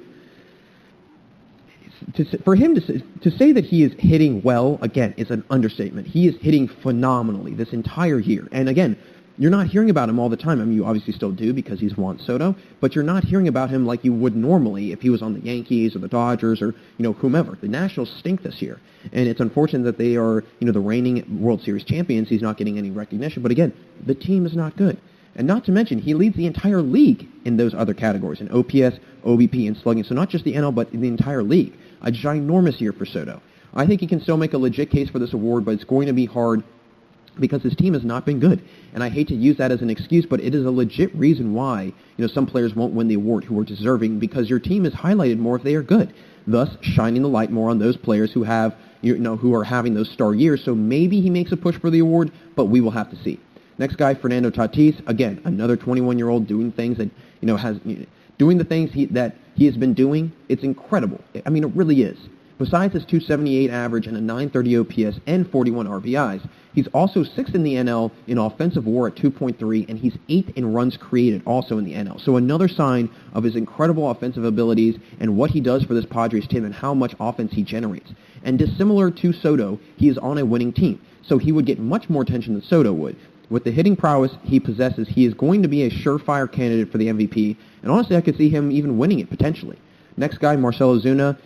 B: For him to say that he is hitting well, again, is an understatement. He is hitting phenomenally this entire year. And again, you're not hearing about him all the time. I mean, you obviously still do because he's Juan Soto, but you're not hearing about him like you would normally if he was on the Yankees or the Dodgers or, whomever. The Nationals stink this year. And it's unfortunate that they are, the reigning World Series champions. He's not getting any recognition. But again, the team is not good. And not to mention, he leads the entire league in those other categories, in OPS, OBP, and slugging. So not just the NL, but in the entire league. A ginormous year for Soto. I think he can still make a legit case for this award, but it's going to be hard because his team has not been good. And I hate to use that as an excuse, but it is a legit reason why some players won't win the award who are deserving because your team is highlighted more if they are good, thus shining the light more on those players who have who are having those star years. So maybe he makes a push for the award, but we will have to see. Next guy, Fernando Tatis, again, another 21-year-old doing things that doing the things that he has been doing. It's incredible. I mean, it really is. Besides his 278 average and a 930 OPS and 41 RBIs, he's also 6th in the NL in offensive WAR at 2.3, and he's 8th in runs created also in the NL. So another sign of his incredible offensive abilities and what he does for this Padres team and how much offense he generates. And dissimilar to Soto, he is on a winning team, so he would get much more attention than Soto would. With the hitting prowess he possesses, he is going to be a surefire candidate for the MVP, and honestly, I could see him even winning it potentially. Next guy, Marcell Ozuna.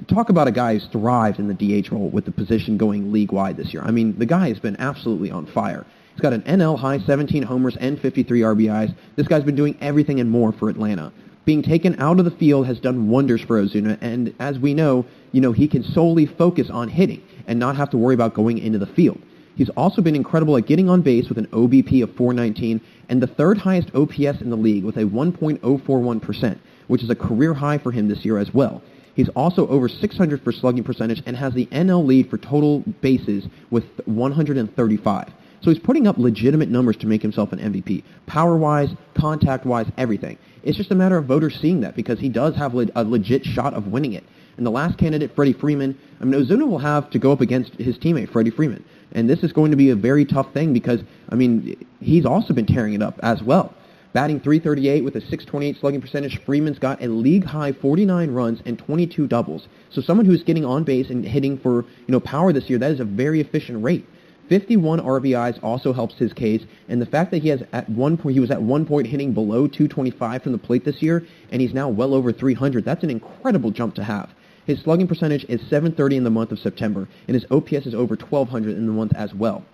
B: Talk about a guy who's thrived in the DH role with the position going league-wide this year. I mean, the guy has been absolutely on fire. He's got an NL high 17 homers and 53 RBIs. This guy's been doing everything and more for Atlanta. Being taken out of the field has done wonders for Ozuna, and as we know, he can solely focus on hitting and not have to worry about going into the field. He's also been incredible at getting on base with an OBP of 419 and the third highest OPS in the league with a 1.041%, which is a career high for him this year as well. He's also over 600 for slugging percentage and has the NL lead for total bases with 135. So he's putting up legitimate numbers to make himself an MVP. Power-wise, contact-wise, everything. It's just a matter of voters seeing that because he does have a legit shot of winning it. And the last candidate, Freddie Freeman, I mean, Ozuna will have to go up against his teammate, Freddie Freeman. And this is going to be a very tough thing because, I mean, he's also been tearing it up as well. Batting .338 with a .628 slugging percentage, Freeman's got a league-high 49 runs and 22 doubles. So someone who's getting on base and hitting for, power this year, that is a very efficient rate. 51 RBIs also helps his case, and the fact that he was at one point hitting below 225 from the plate this year, and he's now well over 300, that's an incredible jump to have. His slugging percentage is .730 in the month of September, and his OPS is over 1,200 in the month as well.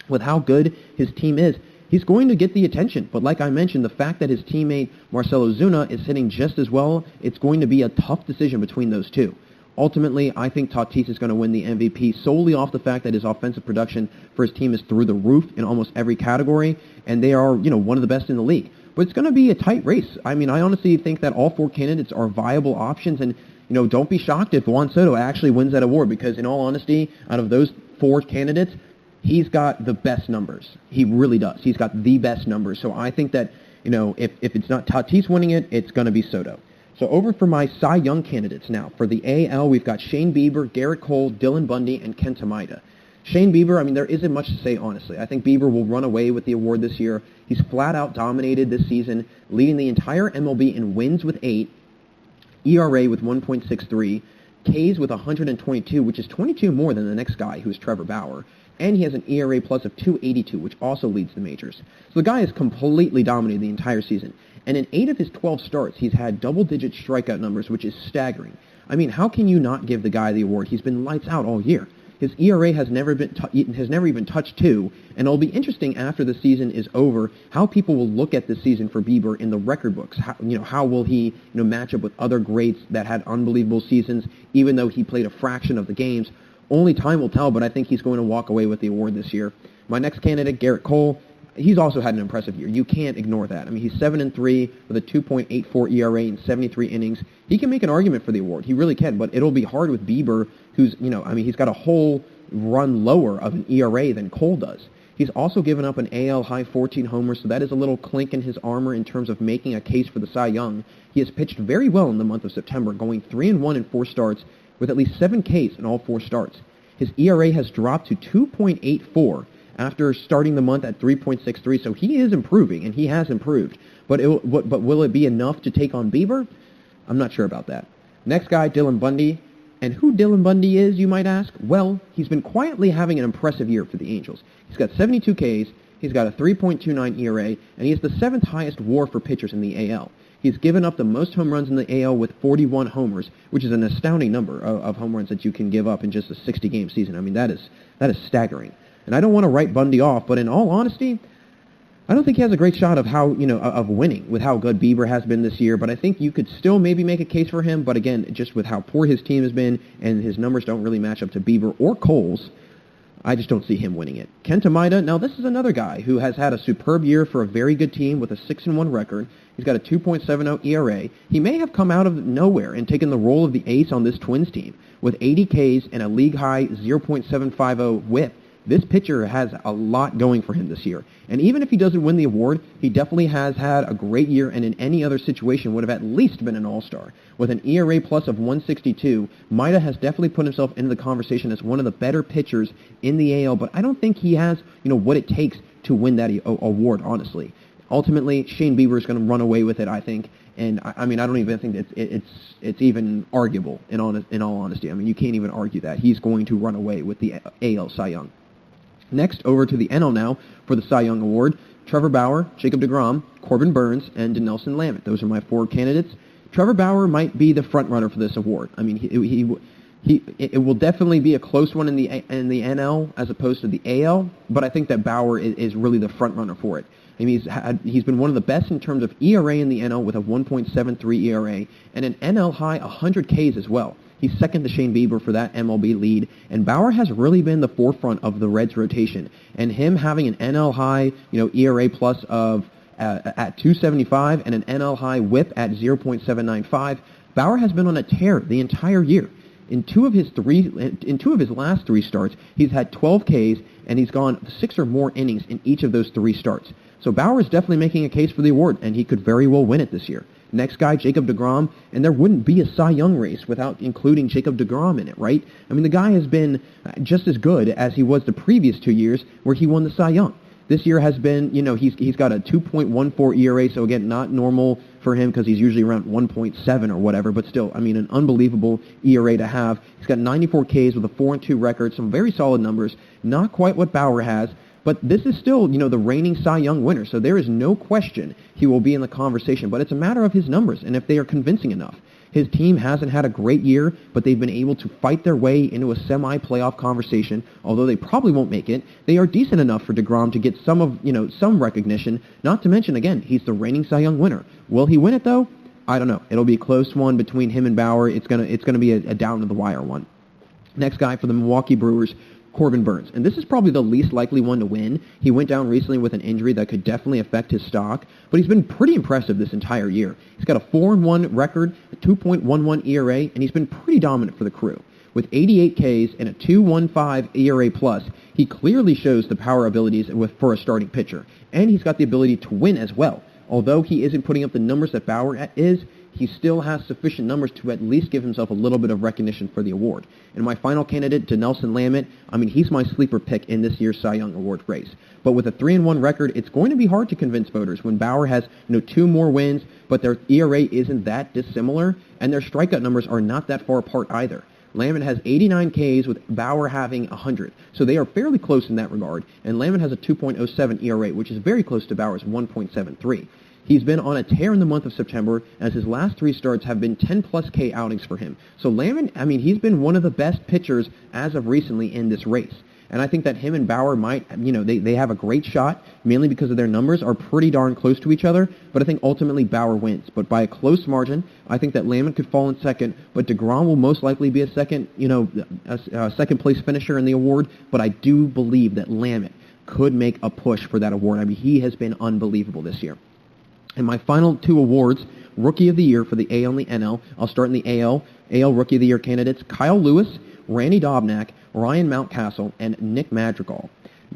B: With how good his team is, he's going to get the attention, but like I mentioned, the fact that his teammate Marcell Ozuna is hitting just as well, it's going to be a tough decision between those two. Ultimately, I think Tatis is going to win the MVP solely off the fact that his offensive production for his team is through the roof in almost every category, and they are, one of the best in the league. But it's going to be a tight race. I mean, I honestly think that all four candidates are viable options, and don't be shocked if Juan Soto actually wins that award because, in all honesty, out of those four candidates, he's got the best numbers. He really does. He's got the best numbers. So I think that, if it's not Tatis winning it, it's going to be Soto. So over for my Cy Young candidates now. For the AL, we've got Shane Bieber, Garrett Cole, Dylan Bundy, and Kenta Maeda. Shane Bieber, there isn't much to say, honestly. I think Bieber will run away with the award this year. He's flat-out dominated this season, leading the entire MLB in wins with 8, ERA with 1.63, Ks with 122, which is 22 more than the next guy, who's Trevor Bauer. And he has an ERA plus of 282, which also leads the majors. So the guy has completely dominated the entire season. And in 8 of his 12 starts, he's had double-digit strikeout numbers, which is staggering. How can you not give the guy the award? He's been lights out all year. His ERA has never even touched 2, and it'll be interesting after the season is over how people will look at this season for Bieber in the record books. How will he match up with other greats that had unbelievable seasons, even though he played a fraction of the games? Only time will tell, but I think he's going to walk away with the award this year. My next candidate, Garrett Cole, he's also had an impressive year. You can't ignore that. He's 7-3 with a 2.84 ERA in 73 innings. He can make an argument for the award. He really can, but it'll be hard with Bieber, who's, he's got a whole run lower of an ERA than Cole does. He's also given up an AL high 14 homers, so that is a little clink in his armor in terms of making a case for the Cy Young. He has pitched very well in the month of September, going 3-1 in 4 starts with at least 7 Ks in all 4 starts. His ERA has dropped to 2.84 after starting the month at 3.63, so he is improving, and he has improved. But will it be enough to take on Bieber? I'm not sure about that. Next guy, Dylan Bundy. And who Dylan Bundy is, you might ask? Well, he's been quietly having an impressive year for the Angels. He's got 72 Ks, he's got a 3.29 ERA, and he has the 7th highest WAR for pitchers in the AL. He's given up the most home runs in the AL with 41 homers, which is an astounding number of home runs that you can give up in just a 60-game season. That is staggering. And I don't want to write Bundy off, but in all honesty, I don't think he has a great shot of of winning with how good Bieber has been this year, but I think you could still maybe make a case for him, but again, just with how poor his team has been and his numbers don't really match up to Bieber or Cole's, I just don't see him winning it. Kenta Maeda, now this is another guy who has had a superb year for a very good team with a 6-1 record. He's got a 2.70 ERA. He may have come out of nowhere and taken the role of the ace on this Twins team with 80 Ks and a league-high 0.750 whip. This pitcher has a lot going for him this year. And even if he doesn't win the award, he definitely has had a great year and in any other situation would have at least been an all-star. With an ERA plus of 162, Maeda has definitely put himself into the conversation as one of the better pitchers in the AL, but I don't think he has, what it takes to win that award, honestly. Ultimately, Shane Bieber is going to run away with it, I think. And I don't even think that it's even arguable, in all honesty. You can't even argue that. He's going to run away with the AL Cy Young. Next, over to the NL now for the Cy Young Award. Trevor Bauer, Jacob deGrom, Corbin Burns, and Dinelson Lamet. Those are my 4 candidates. Trevor Bauer might be the front runner for this award. It will definitely be a close one in the NL as opposed to the AL, but I think that Bauer is really the front runner for it. He's been one of the best in terms of ERA in the NL with a 1.73 ERA and an NL high 100 Ks as well. He's second to Shane Bieber for that MLB lead, and Bauer has really been the forefront of the Reds rotation. And him having an NL high, ERA plus of at 2.75 and an NL high WHIP at 0.795, Bauer has been on a tear the entire year. In two of his last 3 starts, he's had 12 Ks and he's gone 6 or more innings in each of those 3 starts. So Bauer is definitely making a case for the award, and he could very well win it this year. Next guy, Jacob deGrom, and there wouldn't be a Cy Young race without including Jacob deGrom in it, right? The guy has been just as good as he was the previous 2 years where he won the Cy Young. This year has been, he's got a 2.14 ERA, so again, not normal for him because he's usually around 1.7 or whatever, but still, an unbelievable ERA to have. He's got 94 Ks with a 4-2 record, some very solid numbers, not quite what Bauer has, but this is still, the reigning Cy Young winner, so there is no question he will be in the conversation, but it's a matter of his numbers and if they are convincing enough. His team hasn't had a great year, but they've been able to fight their way into a semi-playoff conversation. Although they probably won't make it, they are decent enough for deGrom to get some recognition. Not to mention, again, he's the reigning Cy Young winner. Will he win it though? I don't know. It'll be a close one between him and Bauer. It's gonna be a down to the wire one. Next guy for the Milwaukee Brewers, Corbin Burns. And this is probably the least likely one to win. He went down recently with an injury that could definitely affect his stock, but he's been pretty impressive this entire year. He's got a 4-1 record, a 2.11 ERA, and he's been pretty dominant for the Crew. With 88 Ks and a 2.15 ERA plus, he clearly shows the power abilities for a starting pitcher, and he's got the ability to win as well. Although he isn't putting up the numbers that Bauer is, he still has sufficient numbers to at least give himself a little bit of recognition for the award. And my final candidate, Dinelson Lamet, he's my sleeper pick in this year's Cy Young Award race. But with a 3-1 record, it's going to be hard to convince voters when Bauer has 2 more wins, but their ERA isn't that dissimilar, and their strikeout numbers are not that far apart either. Lamet has 89 Ks with Bauer having 100. So they are fairly close in that regard, and Lamet has a 2.07 ERA, which is very close to Bauer's 1.73. He's been on a tear in the month of September, as his last 3 starts have been 10-plus K outings for him. So Lamet, he's been one of the best pitchers as of recently in this race. And I think that him and Bauer might, they have a great shot, mainly because of their numbers are pretty darn close to each other, but I think ultimately Bauer wins. But by a close margin, I think that Lamet could fall in second, but DeGrom will most likely be a second place finisher in the award, but I do believe that Lamet could make a push for that award. He has been unbelievable this year. And my final 2 awards, Rookie of the Year for the AL and the NL. I'll start in the AL. AL Rookie of the Year candidates, Kyle Lewis, Randy Dobnak, Ryan Mountcastle, and Nick Madrigal.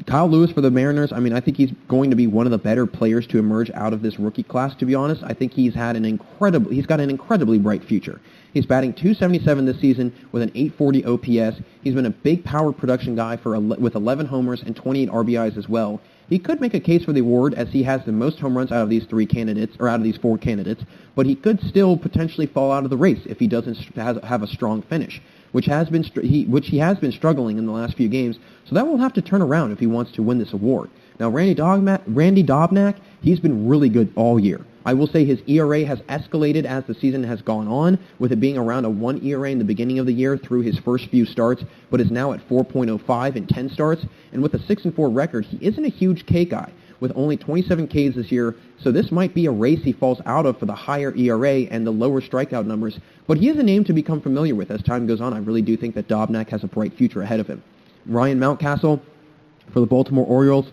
B: Kyle Lewis for the Mariners, I think he's going to be one of the better players to emerge out of this rookie class, to be honest. I think he's got an incredibly bright future. He's batting .277 this season with an .840 OPS. He's been a big power production guy with 11 homers and 28 RBIs as well. He could make a case for the award as he has the most home runs out of these 4 candidates, but he could still potentially fall out of the race if he doesn't have a strong finish, which he has been struggling in the last few games, so that will have to turn around if he wants to win this award. Now, Randy Dobnak, he's been really good all year. I will say his ERA has escalated as the season has gone on, with it being around a 1 ERA in the beginning of the year through his first few starts, but is now at 4.05 in 10 starts, and with a 6-4 record, he isn't a huge K guy, with only 27 Ks this year, so this might be a race he falls out of for the higher ERA and the lower strikeout numbers, but he is a name to become familiar with as time goes on. I really do think that Dobnak has a bright future ahead of him. Ryan Mountcastle for the Baltimore Orioles,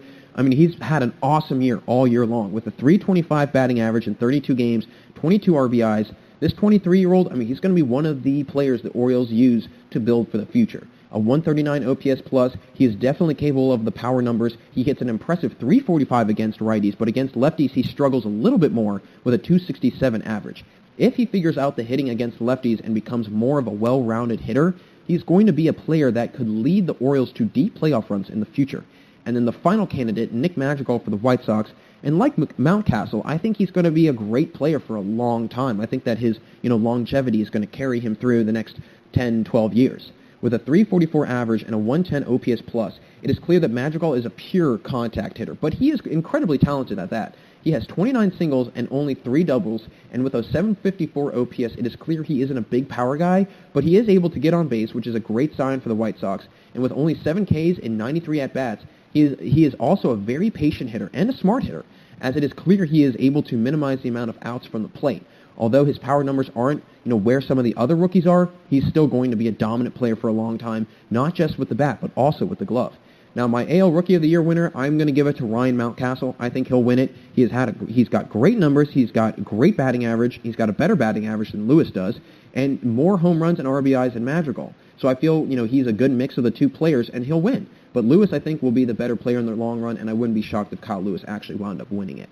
B: he's had an awesome year all year long with a .325 batting average in 32 games, 22 RBIs. This 23-year-old, he's going to be one of the players the Orioles use to build for the future. A 139 OPS plus, he is definitely capable of the power numbers. He hits an impressive .345 against righties, but against lefties he struggles a little bit more with a .267 average. If he figures out the hitting against lefties and becomes more of a well-rounded hitter, he's going to be a player that could lead the Orioles to deep playoff runs in the future. And then the final candidate, Nick Madrigal for the White Sox. And like Mountcastle, I think he's going to be a great player for a long time. I think that his longevity is going to carry him through the next 10, 12 years. With a .344 average and a 110 OPS plus, it is clear that Madrigal is a pure contact hitter, but he is incredibly talented at that. He has 29 singles and only 3 doubles, and with a .754 OPS, it is clear he isn't a big power guy, but he is able to get on base, which is a great sign for the White Sox. And with only 7 Ks and 93 at-bats, he is also a very patient hitter and a smart hitter, as it is clear he is able to minimize the amount of outs from the plate. Although his power numbers aren't, where some of the other rookies are, he's still going to be a dominant player for a long time, not just with the bat, but also with the glove. Now, my AL Rookie of the Year winner, I'm going to give it to Ryan Mountcastle. I think he'll win it. He's got great numbers. He's got great batting average. He's got a better batting average than Lewis does, and more home runs and RBIs than Madrigal. So I feel, he's a good mix of the 2 players, and he'll win. But Lewis, I think, will be the better player in the long run, and I wouldn't be shocked if Kyle Lewis actually wound up winning it.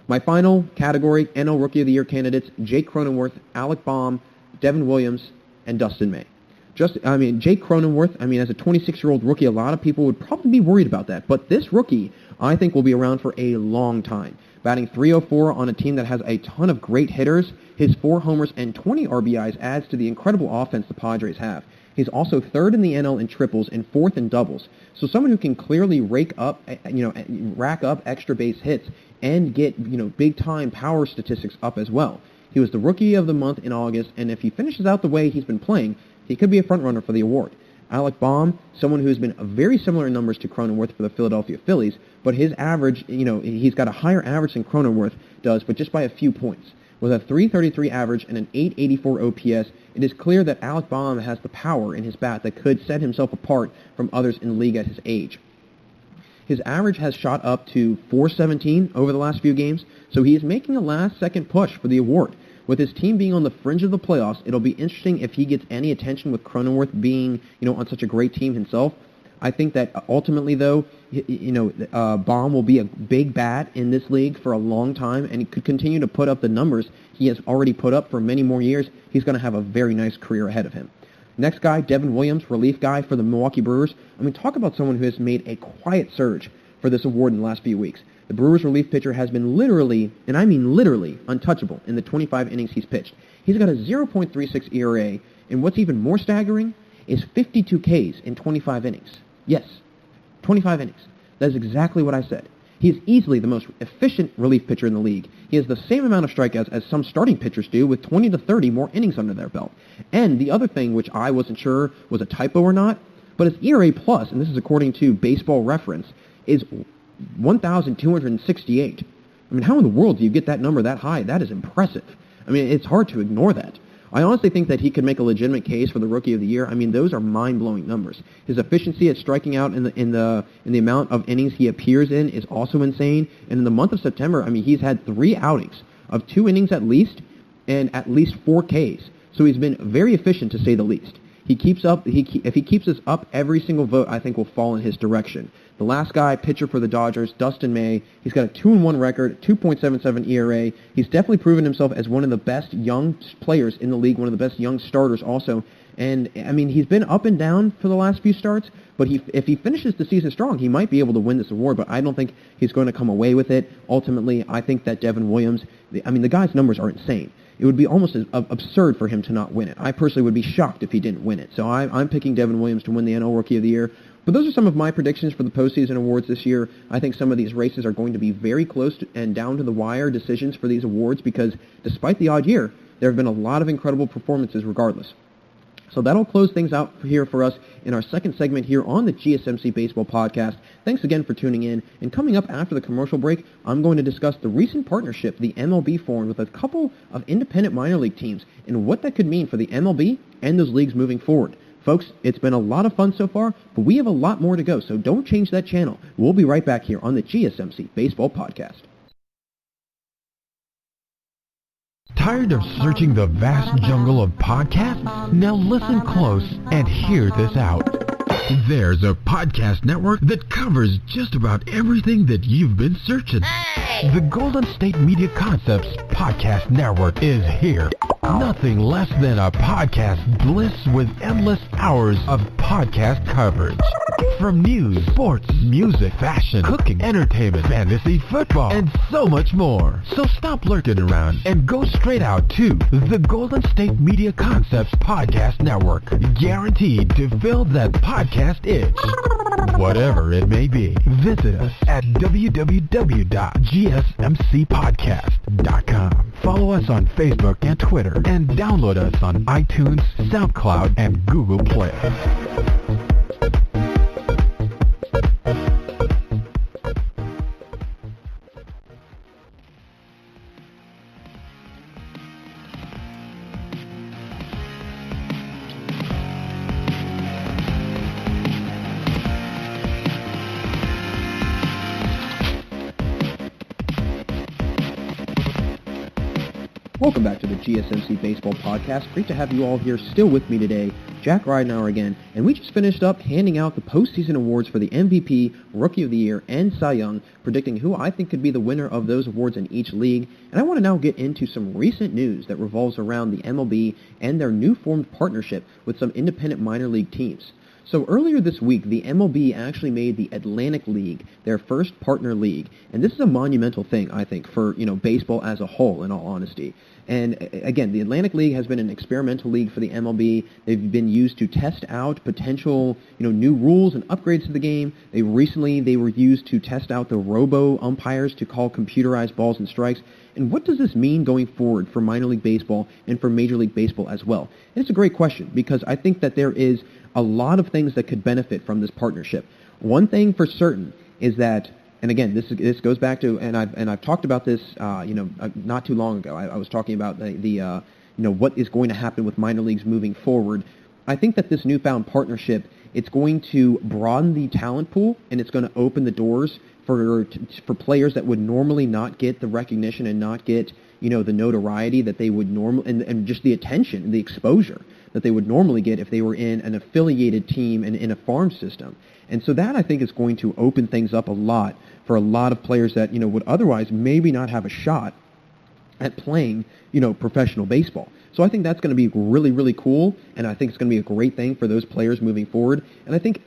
B: My final category, NL Rookie of the Year candidates, Jake Cronenworth, Alec Baum, Devin Williams, and Dustin May. Jake Cronenworth, as a 26-year-old rookie, a lot of people would probably be worried about that. But this rookie, I think, will be around for a long time. Batting .304 on a team that has a ton of great hitters, his 4 homers and 20 RBIs adds to the incredible offense the Padres have. He's also 3rd in the NL in triples and 4th in doubles. So someone who can clearly rack up extra base hits and get, big-time power statistics up as well. He was the Rookie of the Month in August, and if he finishes out the way he's been playing, he could be a front-runner for the award. Alec Baum, someone who's been very similar in numbers to Cronenworth for the Philadelphia Phillies, but his average, he's got a higher average than Cronenworth does, but just by a few points. With a .333 average and an .884 OPS, it is clear that Alec Baum has the power in his bat that could set himself apart from others in the league at his age. His average has shot up to .417 over the last few games, so he is making a last-second push for the award. With his team being on the fringe of the playoffs, it'll be interesting if he gets any attention with Cronenworth being, on such a great team himself. I think that ultimately, though, Baum will be a big bat in this league for a long time, and he could continue to put up the numbers he has already put up for many more years. He's going to have a very nice career ahead of him. Next guy, Devin Williams, relief guy for the Milwaukee Brewers. I mean, talk about someone who has made a quiet surge for this award in the last few weeks. The Brewers relief pitcher has been literally, and I mean literally, untouchable in the 25 innings he's pitched. He's got a 0.36 ERA, and what's even more staggering is 52 Ks in 25 innings. Yes, 25 innings. That is exactly what I said. He is easily the most efficient relief pitcher in the league. He has the same amount of strikeouts as some starting pitchers do, with 20 to 30 more innings under their belt. And the other thing, which I wasn't sure was a typo or not, but his ERA plus, and this is according to Baseball Reference, is 1,268. I mean, how in the world do you get that number that high? That is impressive. I mean, it's hard to ignore that. I honestly think that he could make a legitimate case for the Rookie of the Year. I mean, those are mind-blowing numbers. His efficiency at striking out in the amount of innings he appears in is also insane. And in the month of September, I mean, he's had 3 outings of 2 innings at least and at least 4 Ks. So he's been very efficient, to say the least. If he keeps this up, every single vote I think will fall in his direction. The last guy, pitcher for the Dodgers, Dustin May, he's got a 2-1 record, 2.77 ERA. He's definitely proven himself as one of the best young players in the league, one of the best young starters also. And, I mean, he's been up and down for the last few starts, but if he finishes the season strong, he might be able to win this award, but I don't think he's going to come away with it. Ultimately, I think that Devin Williams, the guy's numbers are insane. It would be almost absurd for him to not win it. I personally would be shocked if he didn't win it. So I'm picking Devin Williams to win the NL Rookie of the Year. But those are some of my predictions for the postseason awards this year. I think some of these races are going to be very close and down to the wire decisions for these awards because despite the odd year, there have been a lot of incredible performances regardless. So that'll close things out here for us in our second segment here on the GSMC Baseball Podcast. Thanks again for tuning in. And coming up after the commercial break, I'm going to discuss the recent partnership the MLB formed with a couple of independent minor league teams and what that could mean for the MLB and those leagues moving forward. Folks, it's been a lot of fun so far, but we have a lot more to go, so don't change that channel. We'll be right back here on the GSMC Baseball Podcast.
A: Tired of searching the vast jungle of podcasts? Now listen close and hear this out. There's a podcast network that covers just about everything that you've been searching. Hey! The Golden State Media Concepts Podcast Network is here. Nothing less than a podcast bliss with endless hours of podcast coverage. From news, sports, music, fashion, cooking, entertainment, fantasy, football, and so much more. So stop lurking around and go straight out to the Golden State Media Concepts Podcast Network. Guaranteed to fill that podcast itch. Whatever it may be, visit us at www.gsmcpodcast.com. Follow us on Facebook and Twitter, and download us on iTunes, SoundCloud, and Google Play.
B: Welcome back to the GSMC Baseball Podcast. Great to have you all here still with me today. Jack Ridenauer again, and we just finished up handing out the postseason awards for the MVP, Rookie of the Year, and Cy Young, predicting who I think could be the winner of those awards in each league. And I want to now get into some recent news that revolves around the MLB and their new formed partnership with some independent minor league teams. So earlier this week, the MLB actually made the Atlantic League their first partner league, and this is a monumental thing, I think, for baseball as a whole, in all honesty. And again, the Atlantic League has been an experimental league for the MLB. They've been used to test out potential, new rules and upgrades to the game. They were used to test out the robo umpires to call computerized balls and strikes. And what does this mean going forward for minor league baseball and for Major League Baseball as well? And it's a great question because I think that there is a lot of things that could benefit from this partnership. One thing for certain is that, and again, this goes back to, and I've talked about this, not too long ago. I was talking about the what is going to happen with minor leagues moving forward. I think that this newfound partnership, it's going to broaden the talent pool and it's going to open the doors for players that would normally not get the recognition and not get the notoriety that they would normally, and just the attention, the exposure that they would normally get if they were in an affiliated team and in a farm system. And so that, I think, is going to open things up a lot for a lot of players that, would otherwise maybe not have a shot at playing, professional baseball. So I think that's going to be really, really cool, and I think it's going to be a great thing for those players moving forward. And I think,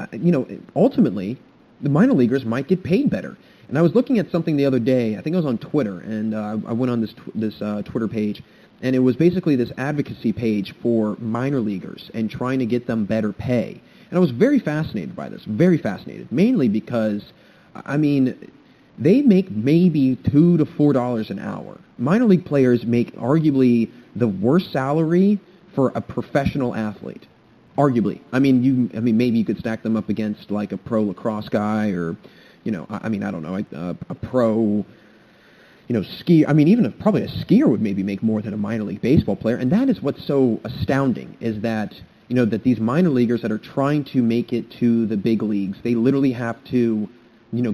B: ultimately, the minor leaguers might get paid better. And I was looking at something the other day, I think it was on Twitter, and I went on this Twitter page, and it was basically this advocacy page for minor leaguers and trying to get them better pay. And I was very fascinated by this, very fascinated, mainly because, they make maybe $2 to $4 an hour. Minor league players make arguably the worst salary for a professional athlete. Arguably. Maybe you could stack them up against like a pro lacrosse guy or, I don't know, a pro, skier. Even probably a skier would maybe make more than a minor league baseball player. And that is what's so astounding is that, that these minor leaguers that are trying to make it to the big leagues, they literally have to,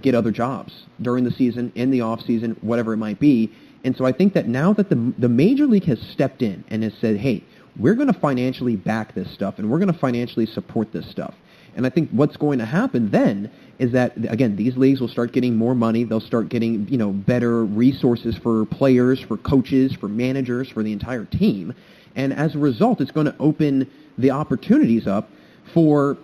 B: get other jobs during the season, in the off season, whatever it might be. And so I think that now that the major league has stepped in and has said, hey, we're going to financially back this stuff and we're going to financially support this stuff. And I think what's going to happen then is that, again, these leagues will start getting more money. They'll start getting, better resources for players, for coaches, for managers, for the entire team. And as a result, it's going to open the opportunities up for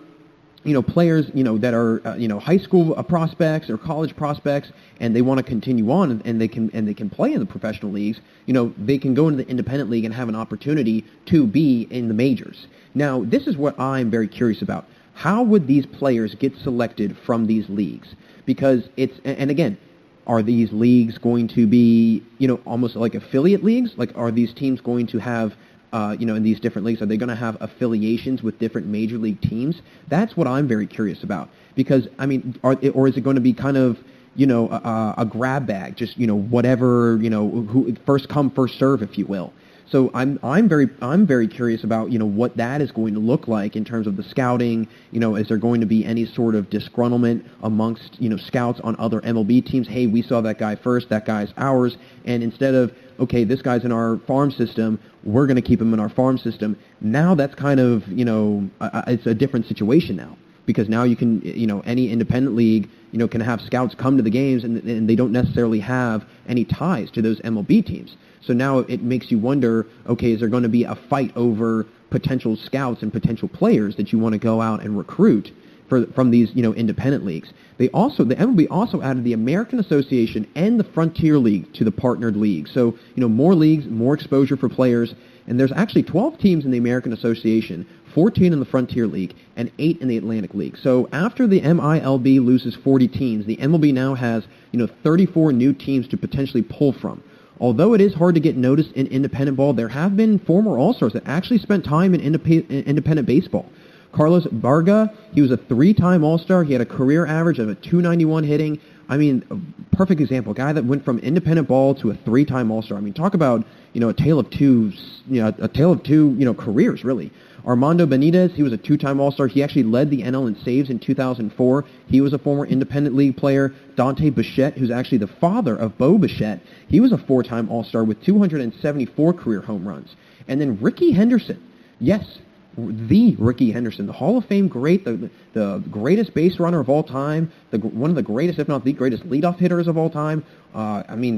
B: players, that are, high school prospects or college prospects, and they want to continue on, and they can play in the professional leagues. They can go into the independent league and have an opportunity to be in the majors. Now, this is what I'm very curious about. How would these players get selected from these leagues? Because and again, are these leagues going to be, almost like affiliate leagues? Like, are these teams going to have in these different leagues, are they going to have affiliations with different major league teams? That's what I'm very curious about. Because, or is it going to be kind of, a grab bag, just, whatever, who first come, first serve, if you will. So I'm very curious about, what that is going to look like in terms of the scouting. Is there going to be any sort of disgruntlement amongst, scouts on other MLB teams? Hey, we saw that guy first, that guy's ours, and instead of, okay, this guy's in our farm system, we're going to keep him in our farm system. Now that's kind of, it's a different situation now. Because now you can, any independent league, can have scouts come to the games and they don't necessarily have any ties to those MLB teams. So now it makes you wonder, okay, is there going to be a fight over potential scouts and potential players that you want to go out and recruit from these, independent leagues? The MLB also added the American Association and the Frontier League to the partnered league. So, more leagues, more exposure for players. And there's actually 12 teams in the American Association, 14 in the Frontier League, and 8 in the Atlantic League. So after the MILB loses 40 teams, the MLB now has, 34 new teams to potentially pull from. Although it is hard to get noticed in independent ball, there have been former All-Stars that actually spent time in independent baseball. Carlos Varga, he was a 3-time All-Star. He had a career average of a .291 hitting. A perfect example, a guy that went from independent ball to a 3-time All-Star. Talk about, a tale of two careers, really. Armando Benitez, he was a 2-time All-Star. He actually led the NL in saves in 2004. He was a former independent league player. Dante Bichette, who's actually the father of Bo Bichette, he was a 4-time All-Star with 274 career home runs. And then Ricky Henderson, yes, the Ricky Henderson, the Hall of Fame great, the greatest base runner of all time, one of the greatest, if not the greatest, leadoff hitters of all time.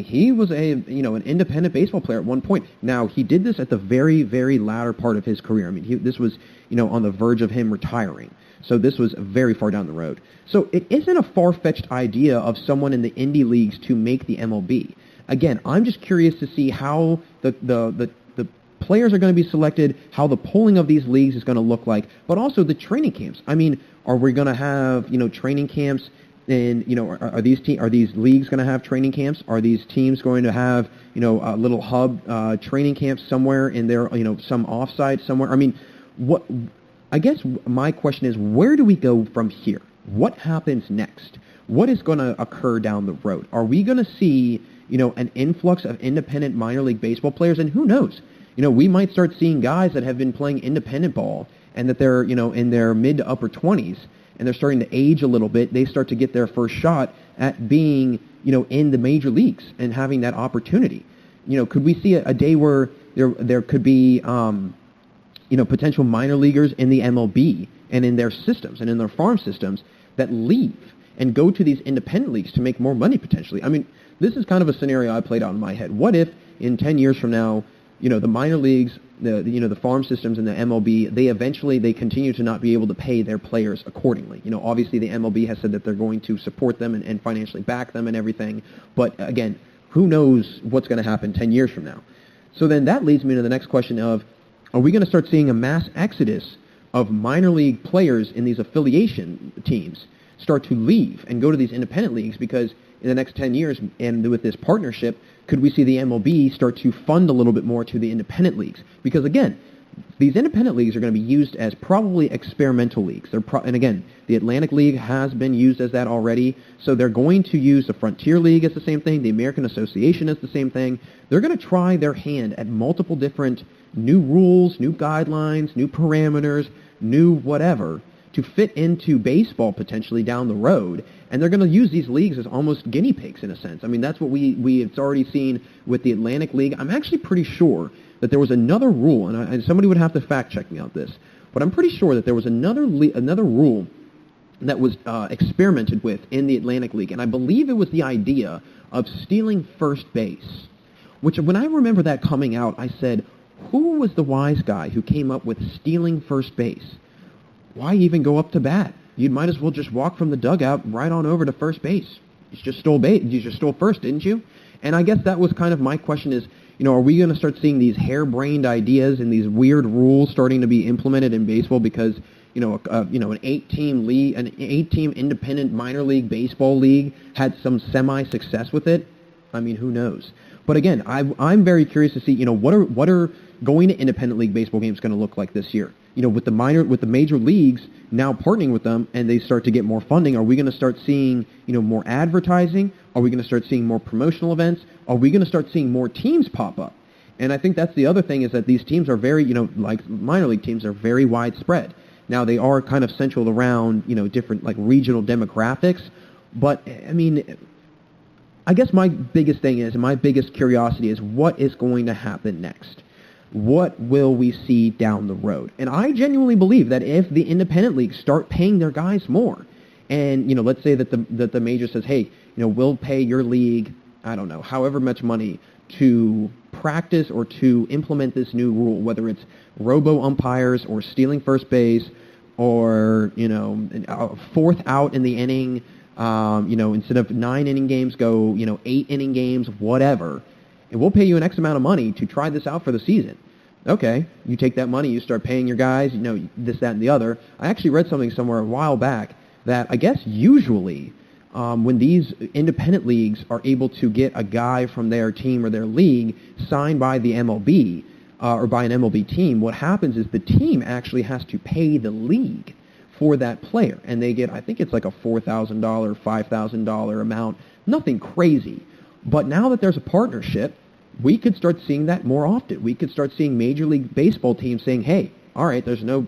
B: He was an independent baseball player at one point. Now, he did this at the very, very latter part of his career. This was, on the verge of him retiring. So this was very far down the road. So it isn't a far-fetched idea of someone in the indie leagues to make the MLB. Again, I'm just curious to see how the players are going to be selected, how the polling of these leagues is going to look like, but also the training camps. Are we going to have, training camps in, are these leagues going to have training camps? Are these teams going to have, a little hub training camps somewhere in their, some offsite somewhere? I guess my question is, where do we go from here? What happens next? What is going to occur down the road? Are we going to see, an influx of independent minor league baseball players? And who knows? We might start seeing guys that have been playing independent ball and that they're, in their mid to upper 20s and they're starting to age a little bit. They start to get their first shot at being, in the major leagues and having that opportunity. Could we see a day where there could be, potential minor leaguers in the MLB and in their systems and in their farm systems that leave and go to these independent leagues to make more money potentially. I mean, this is kind of a scenario I played out in my head. What if in 10 years from now, the minor leagues, the farm systems and the MLB, they continue to not be able to pay their players accordingly. Obviously the MLB has said that they're going to support them and financially back them and everything. But again, who knows what's going to happen 10 years from now? So then that leads me to the next question of, are we going to start seeing a mass exodus of minor league players in these affiliation teams start to leave and go to these independent leagues? Because in the next 10 years, and with this partnership, could we see the MLB start to fund a little bit more to the independent leagues? Because again, these independent leagues are going to be used as probably experimental leagues. And again, the Atlantic League has been used as that already, so they're going to use the Frontier League as the same thing, the American Association as the same thing. They're going to try their hand at multiple different new rules, new guidelines, new parameters, new whatever, to fit into baseball potentially down the road, and they're going to use these leagues as almost guinea pigs in a sense. I mean, that's what it's already seen with the Atlantic League. I'm actually pretty sure that there was another rule, and somebody would have to fact check me on this, but I'm pretty sure that there was another rule that was experimented with in the Atlantic League, and I believe it was the idea of stealing first base, which when I remember that coming out, I said, who was the wise guy who came up with stealing first base? Why even go up to bat? You might as well just walk from the dugout right on over to first base. You just stole base. You just stole first, didn't you? And I guess that was kind of my question is, are we going to start seeing these harebrained ideas and these weird rules starting to be implemented in baseball because, an 8-team league, an 8-team independent minor league baseball league had some semi-success with it? I mean, who knows? But again, I'm very curious to see, what are going to independent league baseball games going to look like this year? With the major leagues now partnering with them and they start to get more funding, are we going to start seeing, more advertising? Are we going to start seeing more promotional events? Are we going to start seeing more teams pop up? And I think that's the other thing is that these teams are very, like minor league teams are very widespread. Now they are kind of central around, different like regional demographics, but I mean, I guess my biggest thing is, and my biggest curiosity is what is going to happen next? What will we see down the road? And I genuinely believe that if the independent leagues start paying their guys more, and let's say that the major says, hey, we'll pay your league, I don't know, however much money to practice or to implement this new rule, whether it's robo umpires or stealing first base or fourth out in the inning, instead of 9-inning games, go 8-inning games, whatever. And we'll pay you an X amount of money to try this out for the season. Okay, you take that money, you start paying your guys, this, that, and the other. I actually read something somewhere a while back that I guess usually when these independent leagues are able to get a guy from their team or their league signed by the MLB or by an MLB team, what happens is the team actually has to pay the league for that player. And they get, I think it's like a $4,000, $5,000 amount, nothing crazy. But now that there's a partnership, we could start seeing that more often. We could start seeing Major League Baseball teams saying, hey, all right, there's no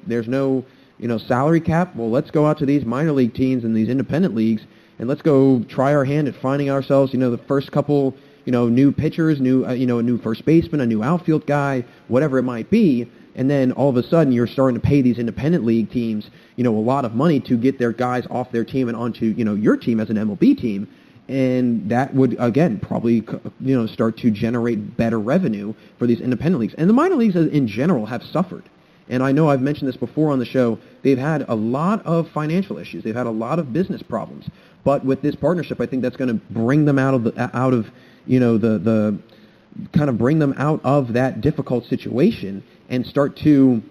B: salary cap. Well, let's go out to these minor league teams and these independent leagues, and let's go try our hand at finding ourselves, the first couple, new pitchers, a new first baseman, a new outfield guy, whatever it might be. And then all of a sudden you're starting to pay these independent league teams, a lot of money to get their guys off their team and onto, your team as an MLB team. And that would, again, probably, start to generate better revenue for these independent leagues. And the minor leagues in general have suffered. And I know I've mentioned this before on the show. They've had a lot of financial issues. They've had a lot of business problems. But with this partnership, I think that's going to bring them out of bring them out of that difficult situation and start to,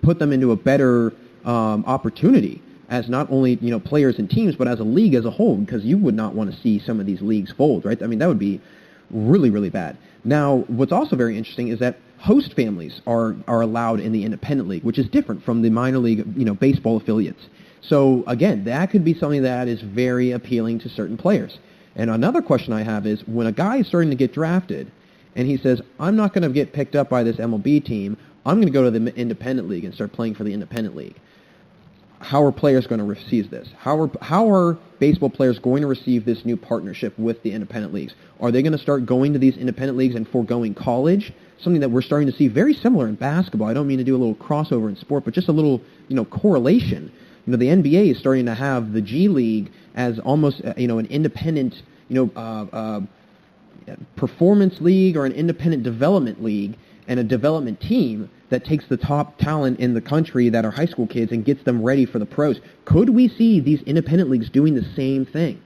B: put them into a better opportunity as not only, players and teams, but as a league as a whole, because you would not want to see some of these leagues fold, right? I mean, that would be really, really bad. Now, what's also very interesting is that host families are allowed in the independent league, which is different from the minor league, baseball affiliates. So, again, that could be something that is very appealing to certain players. And another question I have is, when a guy is starting to get drafted, and he says, I'm not going to get picked up by this MLB team, I'm going to go to the independent league and start playing for the independent league. How are players going to receive this? How are baseball players going to receive this new partnership with the independent leagues? Are they going to start going to these independent leagues and foregoing college something that we're starting to see very similar in basketball. I don't mean to do a little crossover in sport, but just a little, correlation. The NBA is starting to have the G League as almost, an independent, performance league or an independent development league, and a development team that takes the top talent in the country that are high school kids and gets them ready for the pros. Could we see these independent leagues doing the same thing?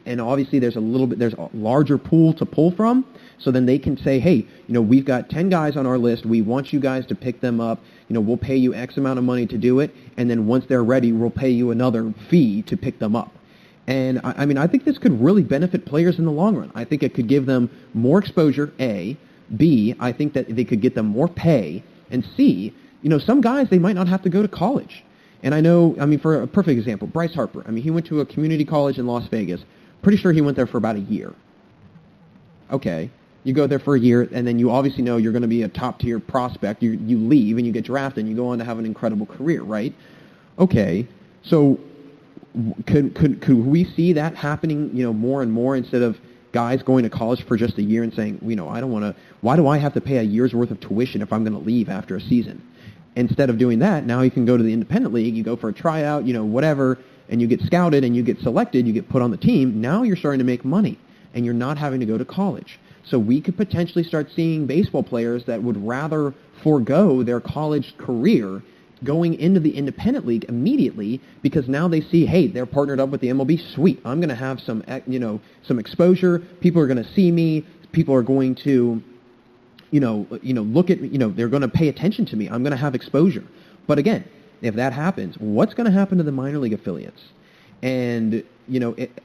B: And obviously there's a larger pool to pull from, so then they can say, hey, we've got 10 guys on our list. We want you guys to pick them up. We'll pay you X amount of money to do it, and then once they're ready, we'll pay you another fee to pick them up. And I think this could really benefit players in the long run. I think it could give them more exposure, A. B, I think that they could get them more pay. And C, some guys, they might not have to go to college. And for a perfect example, Bryce Harper. He went to a community college in Las Vegas. Pretty sure he went there for about a year. Okay, you go there for a year, and then you obviously know you're going to be a top-tier prospect. You leave, and you get drafted, and you go on to have an incredible career, right? Okay, so could we see that happening, more and more, instead of guys going to college for just a year and saying, I don't want to, why do I have to pay a year's worth of tuition if I'm going to leave after a season? Instead of doing that, now you can go to the independent league, you go for a tryout, whatever, and you get scouted and you get selected, you get put on the team. Now you're starting to make money, and you're not having to go to college. So we could potentially start seeing baseball players that would rather forego their college career going into the independent league immediately, because now they see, hey, they're partnered up with the MLB. Sweet, I'm going to have some, some exposure. People are going to see me. People are going to, look at me. They're going to pay attention to me. I'm going to have exposure. But again, if that happens, what's going to happen to the minor league affiliates? And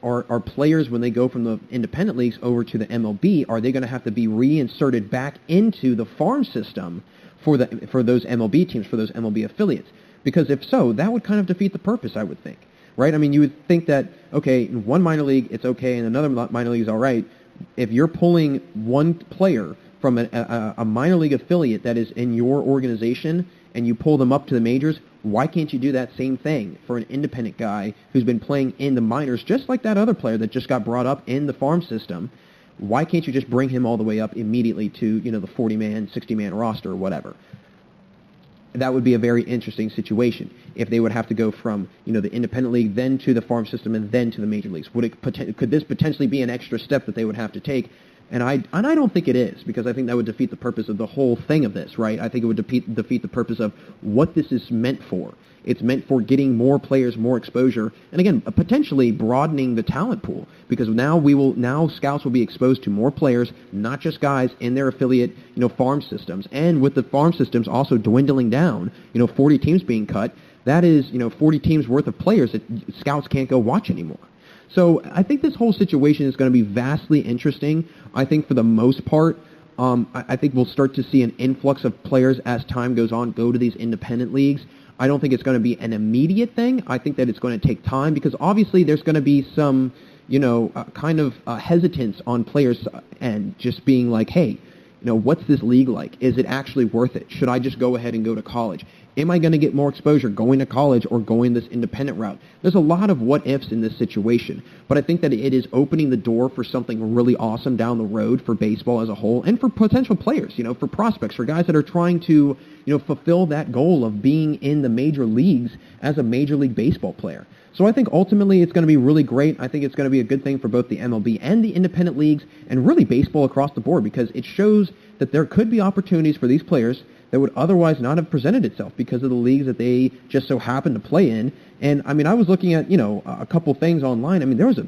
B: are players, when they go from the independent leagues over to the MLB, are they going to have to be reinserted back into the farm system for those MLB teams, for those MLB affiliates? Because if so, that would kind of defeat the purpose, I would think. Right? You would think that, okay, in one minor league it's okay and another minor league is all right. If you're pulling one player from a minor league affiliate that is in your organization and you pull them up to the majors, why can't you do that same thing for an independent guy who's been playing in the minors, just like that other player that just got brought up in the farm system? Why can't you just bring him all the way up immediately to, the 40-man, 60-man roster or whatever? That would be a very interesting situation if they would have to go from, the independent league, then to the farm system, and then to the major leagues. Could this potentially be an extra step that they would have to take? And I don't think it is, because I think that would defeat the purpose of the whole thing of this, right? I think it would defeat the purpose of what this is meant for. It's meant for getting more players, more exposure, and again, potentially broadening the talent pool, because now scouts will be exposed to more players, not just guys in their affiliate, farm systems. And with the farm systems also dwindling down, 40 teams being cut, that is, 40 teams worth of players that scouts can't go watch anymore. So I think this whole situation is going to be vastly interesting. I think for the most part, I think we'll start to see an influx of players as time goes on go to these independent leagues. I don't think it's going to be an immediate thing. I think that it's going to take time, because obviously there's going to be some, kind of hesitance on players' end, just being like, hey, what's this league like? Is it actually worth it? Should I just go ahead and go to college? Am I going to get more exposure going to college or going this independent route? There's a lot of what-ifs in this situation, but I think that it is opening the door for something really awesome down the road for baseball as a whole, and for potential players, for prospects, for guys that are trying to, fulfill that goal of being in the major leagues as a Major League Baseball player. So I think ultimately it's going to be really great. I think it's going to be a good thing for both the MLB and the independent leagues, and really baseball across the board, because it shows that there could be opportunities for these players that would otherwise not have presented itself because of the leagues that they just so happen to play in. And I was looking at, a couple things online. There was a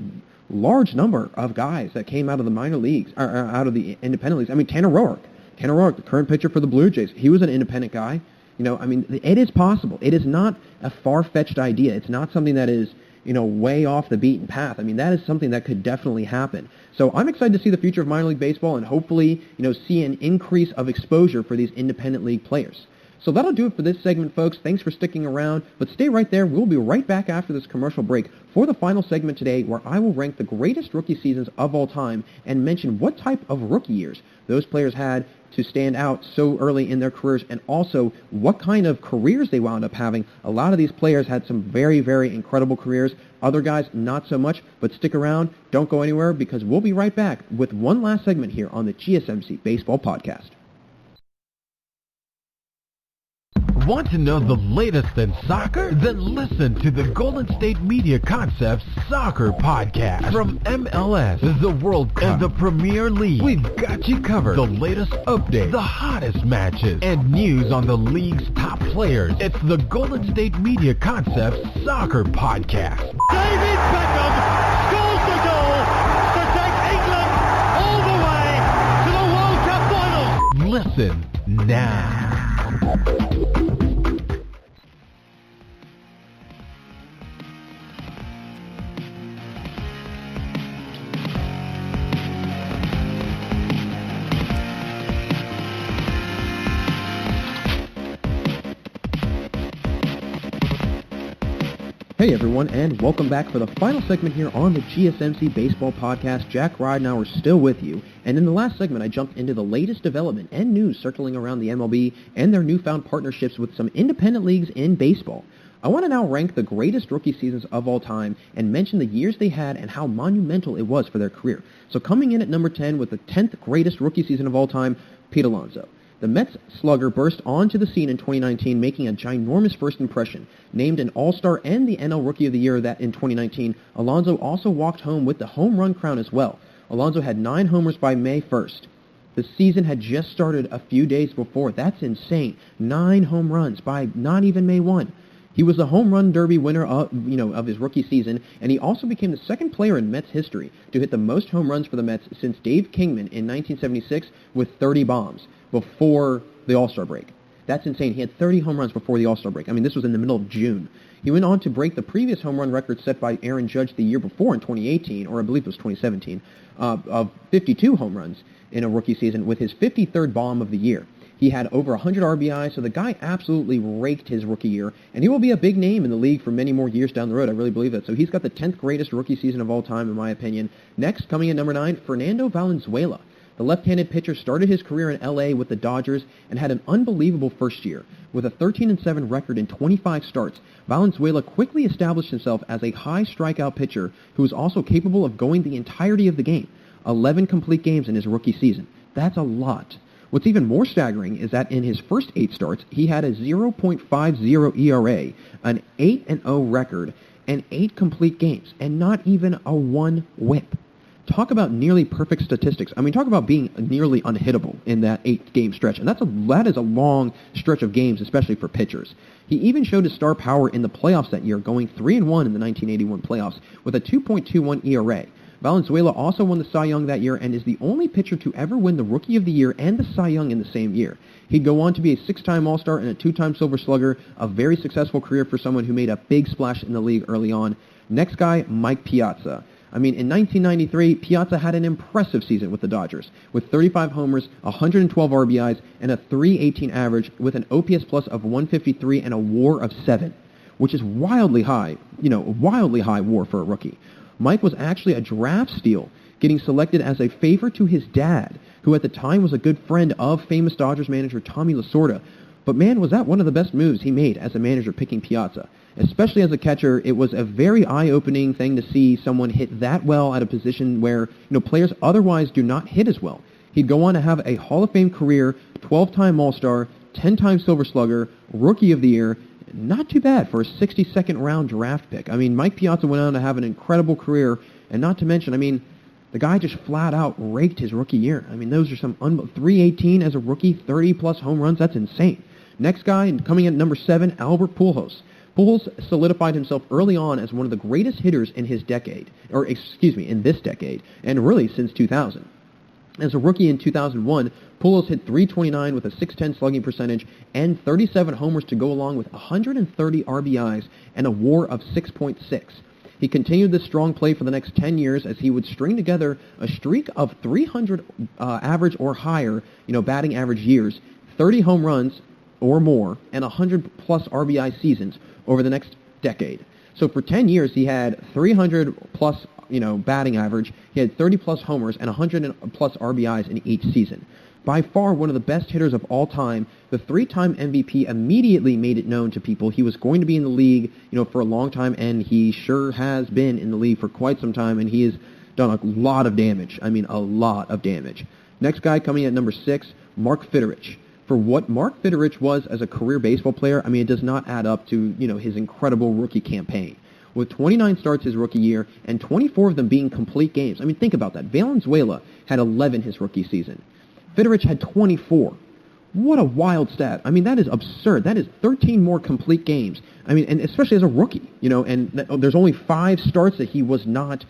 B: large number of guys that came out of the minor leagues, or out of the independent leagues. Tanner Roark, the current pitcher for the Blue Jays, he was an independent guy. It is possible. It is not a far-fetched idea. It's not something that is, way off the beaten path. That is something that could definitely happen. So I'm excited to see the future of minor league baseball, and hopefully, see an increase of exposure for these independent league players. So that'll do it for this segment, folks. Thanks for sticking around, but stay right there. We'll be right back after this commercial break for the final segment today, where I will rank the greatest rookie seasons of all time and mention what type of rookie years those players had to stand out so early in their careers, and also what kind of careers they wound up having. A lot of these players had some very, very incredible careers. Other guys, not so much, but stick around. Don't go anywhere, because we'll be right back with one last segment here on the GSMC Baseball Podcast.
A: Want to know the latest in soccer? Then listen to the Golden State Media Concepts Soccer Podcast. From MLS, the World Cup, and the Premier League, we've got you covered. The latest updates, the hottest matches, and news on the league's top players. It's the Golden State Media Concepts Soccer Podcast.
C: David Beckham scores the goal to take England all the way to the World Cup final.
A: Listen now.
B: Hey everyone, and welcome back for the final segment here on the GSMC Baseball Podcast. Jack Ridenauer still with you, and in the last segment I jumped into the latest development and news circling around the MLB and their newfound partnerships with some independent leagues in baseball. I want to now rank the greatest rookie seasons of all time and mention the years they had and how monumental it was for their career. So coming in at number 10 with the 10th greatest rookie season of all time, Pete Alonso. The Mets slugger burst onto the scene in 2019, making a ginormous first impression. Named an All-Star and the NL Rookie of the Year that in 2019, Alonso also walked home with the home run crown as well. Alonso had 9 homers by May 1st. The season had just started a few days before. That's insane. 9 home runs by not even May 1. He was the home run derby winner of his rookie season, and he also became the second player in Mets history to hit the most home runs for the Mets since Dave Kingman in 1976 with 30 bombs before the All-Star break. That's insane. He had 30 home runs before the All-Star break. I mean, this was in the middle of June. He went on to break the previous home run record set by Aaron Judge the year before in 2018, or I believe it was 2017, of 52 home runs in a rookie season with his 53rd bomb of the year. He had over 100 RBI, so the guy absolutely raked his rookie year, and he will be a big name in the league for many more years down the road. I really believe that. So he's got the 10th greatest rookie season of all time, in my opinion. Next, coming in number 9, Fernando Valenzuela. The left-handed pitcher started his career in L.A. with the Dodgers and had an unbelievable first year. With a 13-7 record in 25 starts, Valenzuela quickly established himself as a high strikeout pitcher who was also capable of going the entirety of the game. 11 complete games in his rookie season. That's a lot. What's even more staggering is that in his first 8 starts, he had a 0.50 ERA, an 8-0 record, and 8 complete games, and not even a 1 whip. Talk about nearly perfect statistics. I mean, talk about being nearly unhittable in that 8-game stretch, and that is a long stretch of games, especially for pitchers. He even showed his star power in the playoffs that year, going 3-1 in the 1981 playoffs with a 2.21 ERA. Valenzuela also won the Cy Young that year and is the only pitcher to ever win the Rookie of the Year and the Cy Young in the same year. He'd go on to be a 6-time All-Star and a 2-time Silver Slugger, a very successful career for someone who made a big splash in the league early on. Next guy, Mike Piazza. I mean, in 1993, Piazza had an impressive season with the Dodgers, with 35 homers, 112 RBIs, and a .318 average with an OPS plus of 153 and a WAR of 7, which is wildly high WAR for a rookie. Mike was actually a draft steal, getting selected as a favor to his dad, who at the time was a good friend of famous Dodgers manager Tommy Lasorda. But man, was that one of the best moves he made as a manager, picking Piazza. Especially as a catcher, it was a very eye-opening thing to see someone hit that well at a position where players otherwise do not hit as well. He'd go on to have a Hall of Fame career, 12-time All-Star, 10-time Silver Slugger, Rookie of the Year. Not too bad for a 62nd round draft pick. I mean, Mike Piazza went on to have an incredible career, and not to mention, the guy just flat out raked his rookie year. I mean, those are some 318 as a rookie, 30-plus home runs. That's insane. Next guy, coming in at number 7, Albert Pujols. Pujols solidified himself early on as one of the greatest hitters in this decade, and really since 2000. As a rookie in 2001, Pujols hit .329 with a .610 slugging percentage and 37 homers to go along with 130 RBIs and a WAR of 6.6. He continued this strong play for the next 10 years as he would string together a streak of 300 average or higher, batting average years, 30 home runs or more, and 100-plus RBI seasons over the next decade. So for 10 years, he had 300-plus, batting average. He had 30-plus homers and 100-plus RBIs in each season. By far one of the best hitters of all time, the 3-time MVP immediately made it known to people he was going to be in the league, for a long time, and he sure has been in the league for quite some time, and he has done a lot of damage. A lot of damage. Next guy coming at number 6, Mark Fidrych. for what Mark Fidrych was as a career baseball player, I mean, it does not add up to, his incredible rookie campaign. With 29 starts his rookie year and 24 of them being complete games. I mean, think about that. Valenzuela had 11 his rookie season. Fidrych had 24. What a wild stat. I mean, that is absurd. That is 13 more complete games. I mean, and especially as a rookie, and there's only 5 starts that he was not,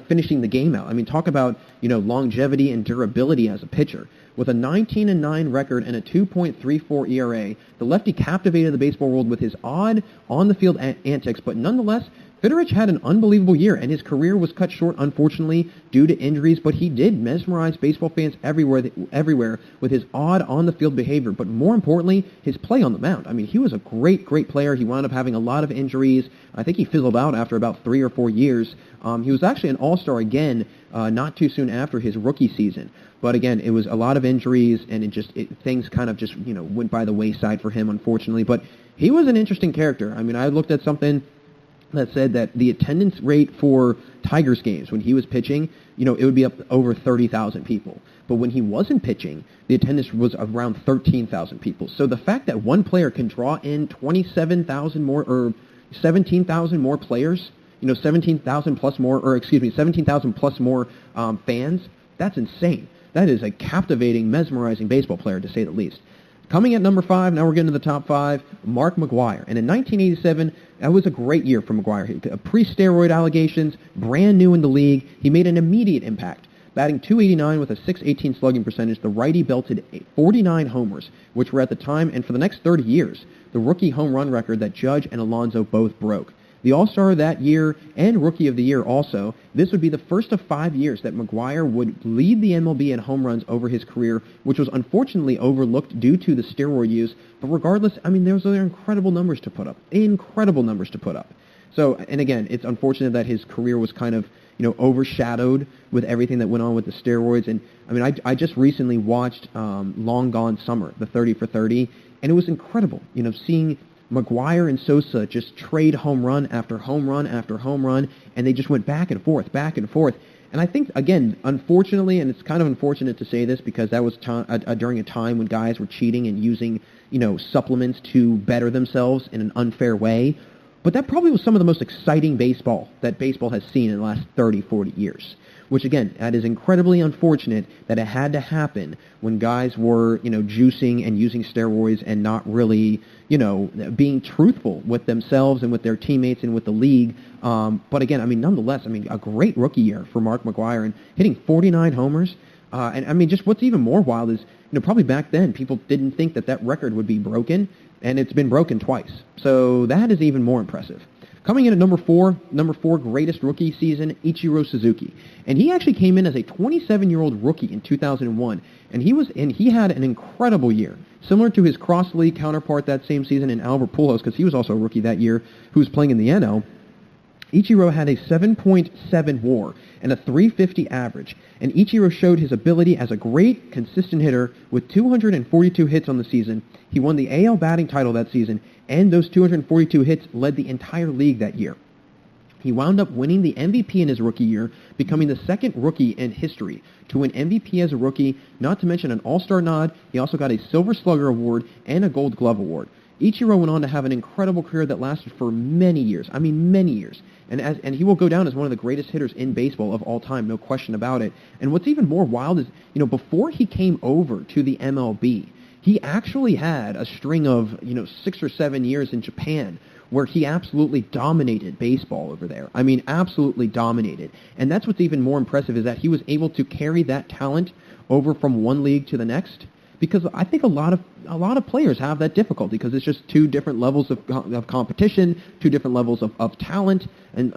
B: finishing the game out. I mean, talk about, longevity and durability as a pitcher. With a 19-9 record and a 2.34 ERA, the lefty captivated the baseball world with his odd on-the-field antics, but nonetheless, Fidrych had an unbelievable year, and his career was cut short, unfortunately, due to injuries, but he did mesmerize baseball fans everywhere with his odd on-the-field behavior, but more importantly, his play on the mound. I mean, he was a great player. He wound up having a lot of injuries. I think he fizzled out after about 3 or 4 years. He was actually an all-star again not too soon after his rookie season. But again, it was a lot of injuries, and things kind of just, went by the wayside for him, unfortunately. But he was an interesting character. I mean, I looked at something that said that the attendance rate for Tigers games when he was pitching, it would be up over 30,000 people. But when he wasn't pitching, the attendance was around 13,000 people. So the fact that one player can draw in 27,000 more or 17,000 more players, 17,000 plus more fans, that's insane. That is a captivating, mesmerizing baseball player, to say the least. Coming at number 5, now we're getting to the top 5, Mark McGwire. And in 1987, that was a great year for McGwire. Pre-steroid allegations, brand new in the league. He made an immediate impact. Batting .289 with a .618 slugging percentage, the righty belted 49 homers, which were at the time and for the next 30 years, the rookie home run record that Judge and Alonso both broke. The All-Star that year and Rookie of the Year also, this would be the first of 5 years that McGwire would lead the MLB in home runs over his career, which was unfortunately overlooked due to the steroid use. But regardless, I mean, those are incredible numbers to put up. Incredible numbers to put up. So, and again, it's unfortunate that his career was kind of, overshadowed with everything that went on with the steroids. And, I mean, I just recently watched Long Gone Summer, the 30 for 30, and it was incredible, seeing McGwire and Sosa just trade home run after home run after home run, and they just went back and forth. And I think, again, unfortunately, and it's kind of unfortunate to say this because that was during a time when guys were cheating and using, supplements to better themselves in an unfair way, but that probably was some of the most exciting baseball that baseball has seen in the last 30, 40 years. Which, again, that is incredibly unfortunate that it had to happen when guys were, juicing and using steroids and not really, being truthful with themselves and with their teammates and with the league. But again, I mean, nonetheless, a great rookie year for Mark McGwire and hitting 49 homers. And I mean, just what's even more wild is, probably back then people didn't think that record would be broken, and it's been broken twice. So that is even more impressive. Coming in at number 4 greatest rookie season, Ichiro Suzuki. And he actually came in as a 27-year-old rookie in 2001, and he had an incredible year, similar to his cross-league counterpart that same season in Albert Pujols, because he was also a rookie that year, who was playing in the NL. Ichiro had a 7.7 WAR and a 350 average, and Ichiro showed his ability as a great, consistent hitter with 242 hits on the season. He won the AL batting title that season, and those 242 hits led the entire league that year. He wound up winning the MVP in his rookie year, becoming the second rookie in history to win MVP as a rookie, not to mention an All-Star nod. He also got a Silver Slugger Award and a Gold Glove Award. Ichiro went on to have an incredible career that lasted for many years. I mean, many years. And he will go down as one of the greatest hitters in baseball of all time, no question about it. And what's even more wild is, before he came over to the MLB, he actually had a string of, 6 or 7 years in Japan where he absolutely dominated baseball over there. I mean, absolutely dominated. And that's what's even more impressive is that he was able to carry that talent over from one league to the next. Because I think a lot of players have that difficulty because it's just 2 different levels of competition, 2 different levels of talent, and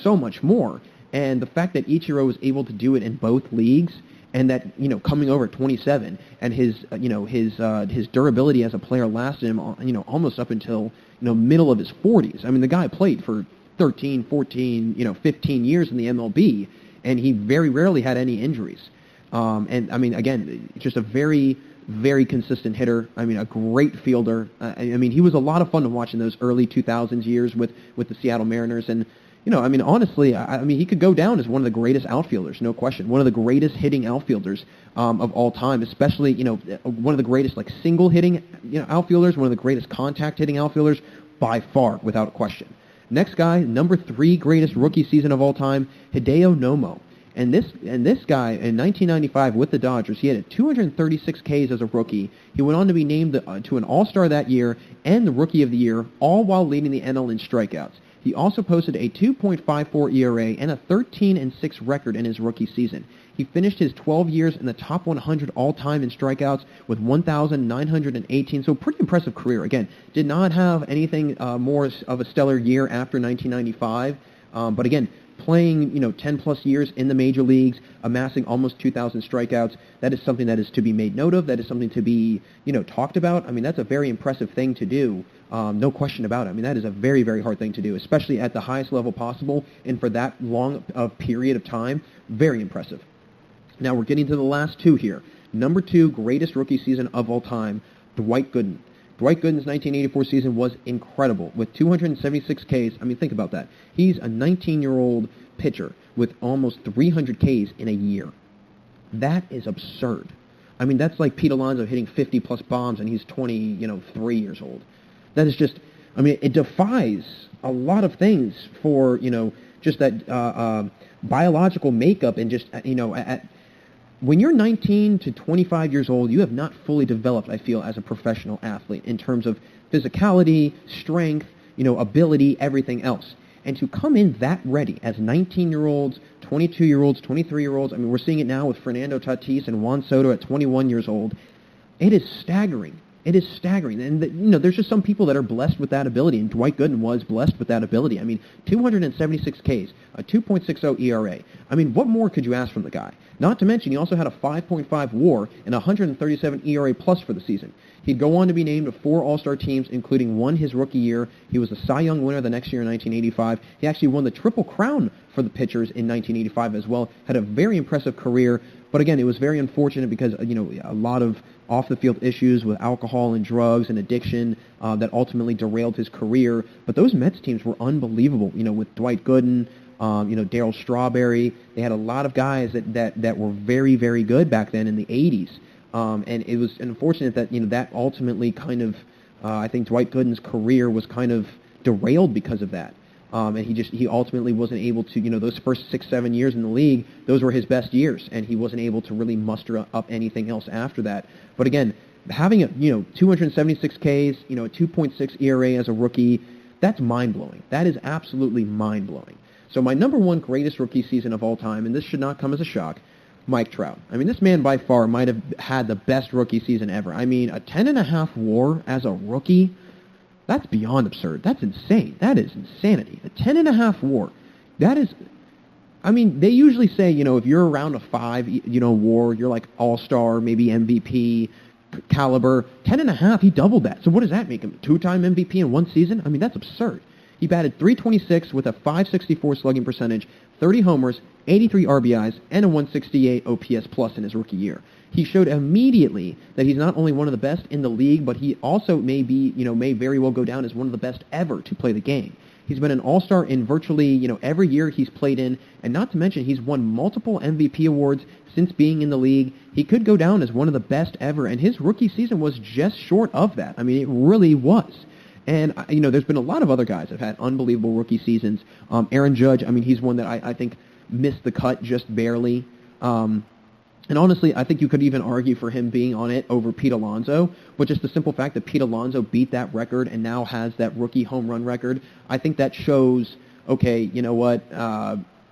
B: so much more. And the fact that Ichiro was able to do it in both leagues, and that coming over at 27, and his durability as a player lasted him almost up until middle of his 40s. I mean, the guy played for 13, 14, 15 years in the MLB, and he very rarely had any injuries. And I mean, again, just a very, very consistent hitter. I mean, a great fielder. I mean, he was a lot of fun to watch in those early 2000s years with the Seattle Mariners. And, honestly, he could go down as one of the greatest outfielders, no question. One of the greatest hitting outfielders of all time, especially, one of the greatest single hitting outfielders, one of the greatest contact hitting outfielders by far, without a question. Next guy, number 3 greatest rookie season of all time, Hideo Nomo. And this guy, in 1995 with the Dodgers, he had 236 Ks as a rookie. He went on to be named to an All-Star that year and the Rookie of the Year, all while leading the NL in strikeouts. He also posted a 2.54 ERA and a 13-6 record in his rookie season. He finished his 12 years in the top 100 all-time in strikeouts with 1,918, so pretty impressive career. Again, did not have anything more of a stellar year after 1995, but again, playing 10-plus years in the major leagues, amassing almost 2,000 strikeouts, that is something that is to be made note of. That is something to be talked about. That's a very impressive thing to do. No question about it. That is a very, very hard thing to do, especially at the highest level possible and for that long of period of time. Very impressive. Now we're getting to the last 2 here. Number 2 greatest rookie season of all time, Dwight Gooden. Dwight Gooden's 1984 season was incredible with 276 Ks. Think about that. He's a 19-year-old pitcher with almost 300 Ks in a year. That is absurd. That's like Pete Alonso hitting 50-plus bombs and he's 23 years old. That is just, it defies a lot of things for, just that biological makeup and just, when you're 19 to 25 years old, you have not fully developed, I feel, as a professional athlete in terms of physicality, strength, ability, everything else. And to come in that ready as 19-year-olds, 22-year-olds, 23-year-olds, we're seeing it now with Fernando Tatis and Juan Soto at 21 years old. It is staggering. It is staggering. And, there's just some people that are blessed with that ability, and Dwight Gooden was blessed with that ability. 276 Ks, a 2.60 ERA. What more could you ask from the guy? Not to mention, he also had a 5.5 WAR and 137 ERA plus for the season. He'd go on to be named to 4 All-Star teams, including 1 his rookie year. He was the Cy Young winner the next year in 1985. He actually won the Triple Crown for the pitchers in 1985 as well. Had a very impressive career. But again, it was very unfortunate because, a lot of off-the-field issues with alcohol and drugs and addiction that ultimately derailed his career. But those Mets teams were unbelievable, with Dwight Gooden, Darryl Strawberry. They had a lot of guys that were very, very good back then in the 80s. And it was unfortunate that, that ultimately kind of, I think Dwight Gooden's career was kind of derailed because of that. And he ultimately wasn't able to, those first 6-7 years in the league, those were his best years, and he wasn't able to really muster up anything else after that. But again, having 276 Ks, a 2.6 ERA as a rookie, that's mind-blowing. That is absolutely mind-blowing. So my number 1 greatest rookie season of all time, and this should not come as a shock, Mike Trout. This man by far might have had the best rookie season ever. A 10.5 WAR as a rookie, that's beyond absurd. That's insane. That is insanity. A 10.5 WAR. That is, they usually say, if you're around a 5, WAR, you're like all-star, maybe MVP caliber. 10.5, he doubled that. So what does that make him? 2-time MVP in 1 season? That's absurd. He batted .326 with a .564 slugging percentage, 30 homers, 83 RBIs, and a 168 OPS plus in his rookie year. He showed immediately that he's not only one of the best in the league, but he also may very well go down as one of the best ever to play the game. He's been an all-star in virtually, every year he's played in, and not to mention he's won multiple MVP awards since being in the league. He could go down as one of the best ever, and his rookie season was just short of that. It really was. And, there's been a lot of other guys that have had unbelievable rookie seasons. Aaron Judge, he's one that I think missed the cut just barely. And honestly, I think you could even argue for him being on it over Pete Alonso, but just the simple fact that Pete Alonso beat that record and now has that rookie home run record, I think that shows, okay, you know what,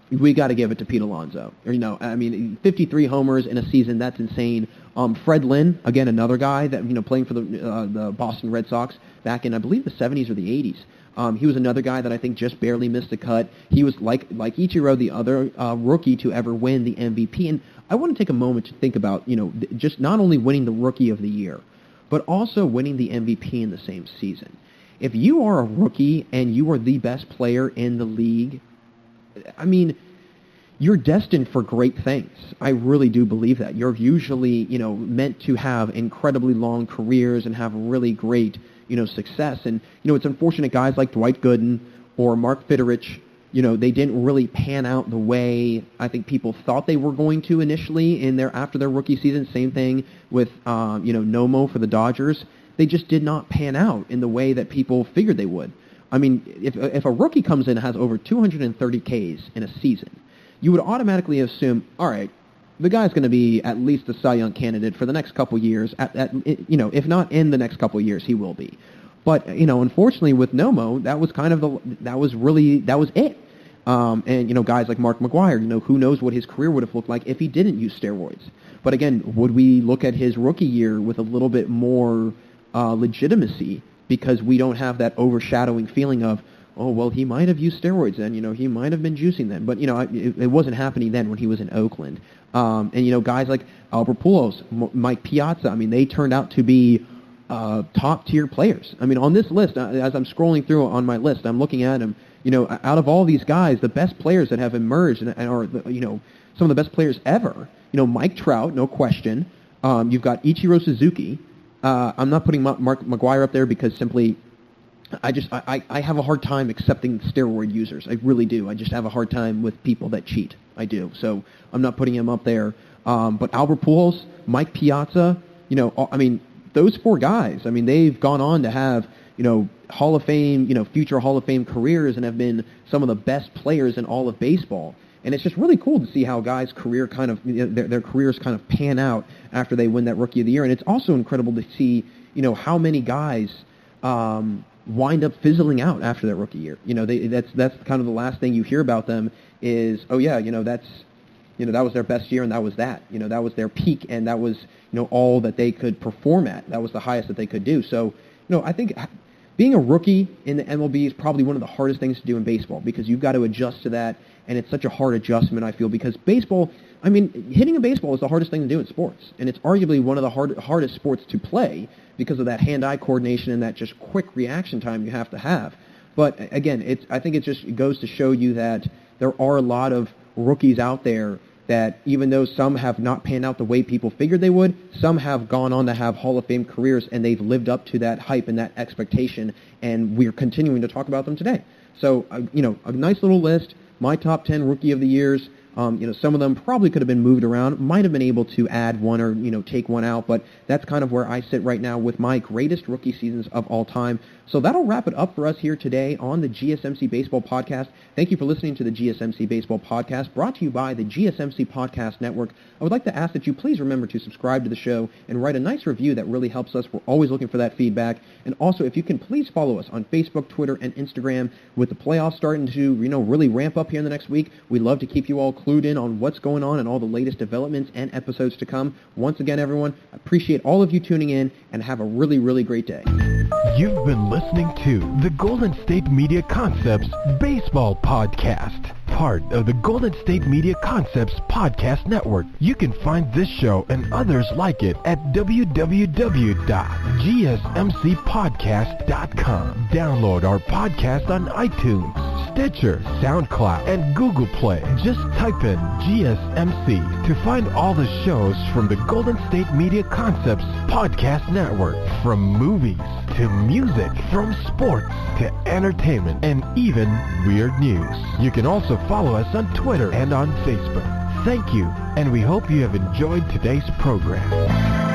B: we got to give it to Pete Alonso. 53 homers in a season, that's insane. Fred Lynn, again, another guy that, playing for the Boston Red Sox back in, I believe, the 70s or the 80s. He was another guy that I think just barely missed a cut. He was like Ichiro, the other rookie to ever win the MVP. And I want to take a moment to think about, just not only winning the Rookie of the Year, but also winning the MVP in the same season. If you are a rookie and you are the best player in the league, you're destined for great things. I really do believe that. You're usually, meant to have incredibly long careers and have really great, success. And, it's unfortunate guys like Dwight Gooden or Mark Fidderich, they didn't really pan out the way I think people thought they were going to initially after their rookie season. Same thing with Nomo for the Dodgers. They just did not pan out in the way that people figured they would. I mean, if a rookie comes in and has over 230 Ks in a season, you would automatically assume, all right, the guy's going to be at least a Cy Young candidate for the next couple years. If not in the next couple years, he will be. But unfortunately, with Nomo, that was it. And guys like Mark McGwire, who knows what his career would have looked like if he didn't use steroids. But again, would we look at his rookie year with a little bit more legitimacy because we don't have that overshadowing feeling of, oh, well, he might have used steroids then, he might have been juicing then. But, it wasn't happening then when he was in Oakland. And guys like Albert Pujols, Mike Piazza, I mean, they turned out to be top-tier players. I mean, on this list, as I'm scrolling through on my list, I'm looking at them, out of all these guys, the best players that have emerged and are, some of the best players ever, Mike Trout, no question. You've got Ichiro Suzuki. I'm not putting Mark McGwire up there because simply I have a hard time accepting steroid users. I really do. I just have a hard time with people that cheat. I do. So I'm not putting him up there. But Albert Pujols, Mike Piazza, those four guys, they've gone on to have, Hall of Fame, future Hall of Fame careers and have been some of the best players in all of baseball. And it's just really cool to see how guys' career kind of, their careers kind of pan out after they win that Rookie of the Year. And it's also incredible to see, how many guys wind up fizzling out after that rookie year. That's kind of the last thing you hear about them is, oh yeah, that was their best year and that was that. That was their peak and that was, all that they could perform at. That was the highest that they could do. So, I think being a rookie in the MLB is probably one of the hardest things to do in baseball because you've got to adjust to that, and it's such a hard adjustment, I feel, because baseball, hitting a baseball is the hardest thing to do in sports, and it's arguably one of the hardest sports to play because of that hand-eye coordination and that just quick reaction time you have to have. But again, I think it goes to show you that there are a lot of rookies out there that even though some have not panned out the way people figured they would, some have gone on to have Hall of Fame careers, and they've lived up to that hype and that expectation, and we're continuing to talk about them today. So, a nice little list, my top 10 Rookie of the Years. Some of them probably could have been moved around, might have been able to add one or, take one out, but that's kind of where I sit right now with my greatest rookie seasons of all time. So that'll wrap it up for us here today on the GSMC Baseball Podcast. Thank you for listening to the GSMC Baseball Podcast, brought to you by the GSMC Podcast Network. I would like to ask that you please remember to subscribe to the show and write a nice review. That really helps us. We're always looking for that feedback. And also, if you can please follow us on Facebook, Twitter, and Instagram. With the playoffs starting to, really ramp up here in the next week, we'd love to keep you all clued in on what's going on and all the latest developments and episodes to come. Once again, everyone, I appreciate all of you tuning in, and have a really, really great day.
A: You've been listening to the Golden State Media Concepts Baseball Podcast, part of the Golden State Media Concepts Podcast Network. You can find this show and others like it at www.gsmcpodcast.com. Download our podcast on iTunes, Stitcher, SoundCloud, and Google Play. Just type in GSMC to find all the shows from the Golden State Media Concepts Podcast Network. From movies to music, from sports to entertainment, and even weird news. You can also follow us on Twitter and on Facebook. Thank you, and we hope you have enjoyed today's program.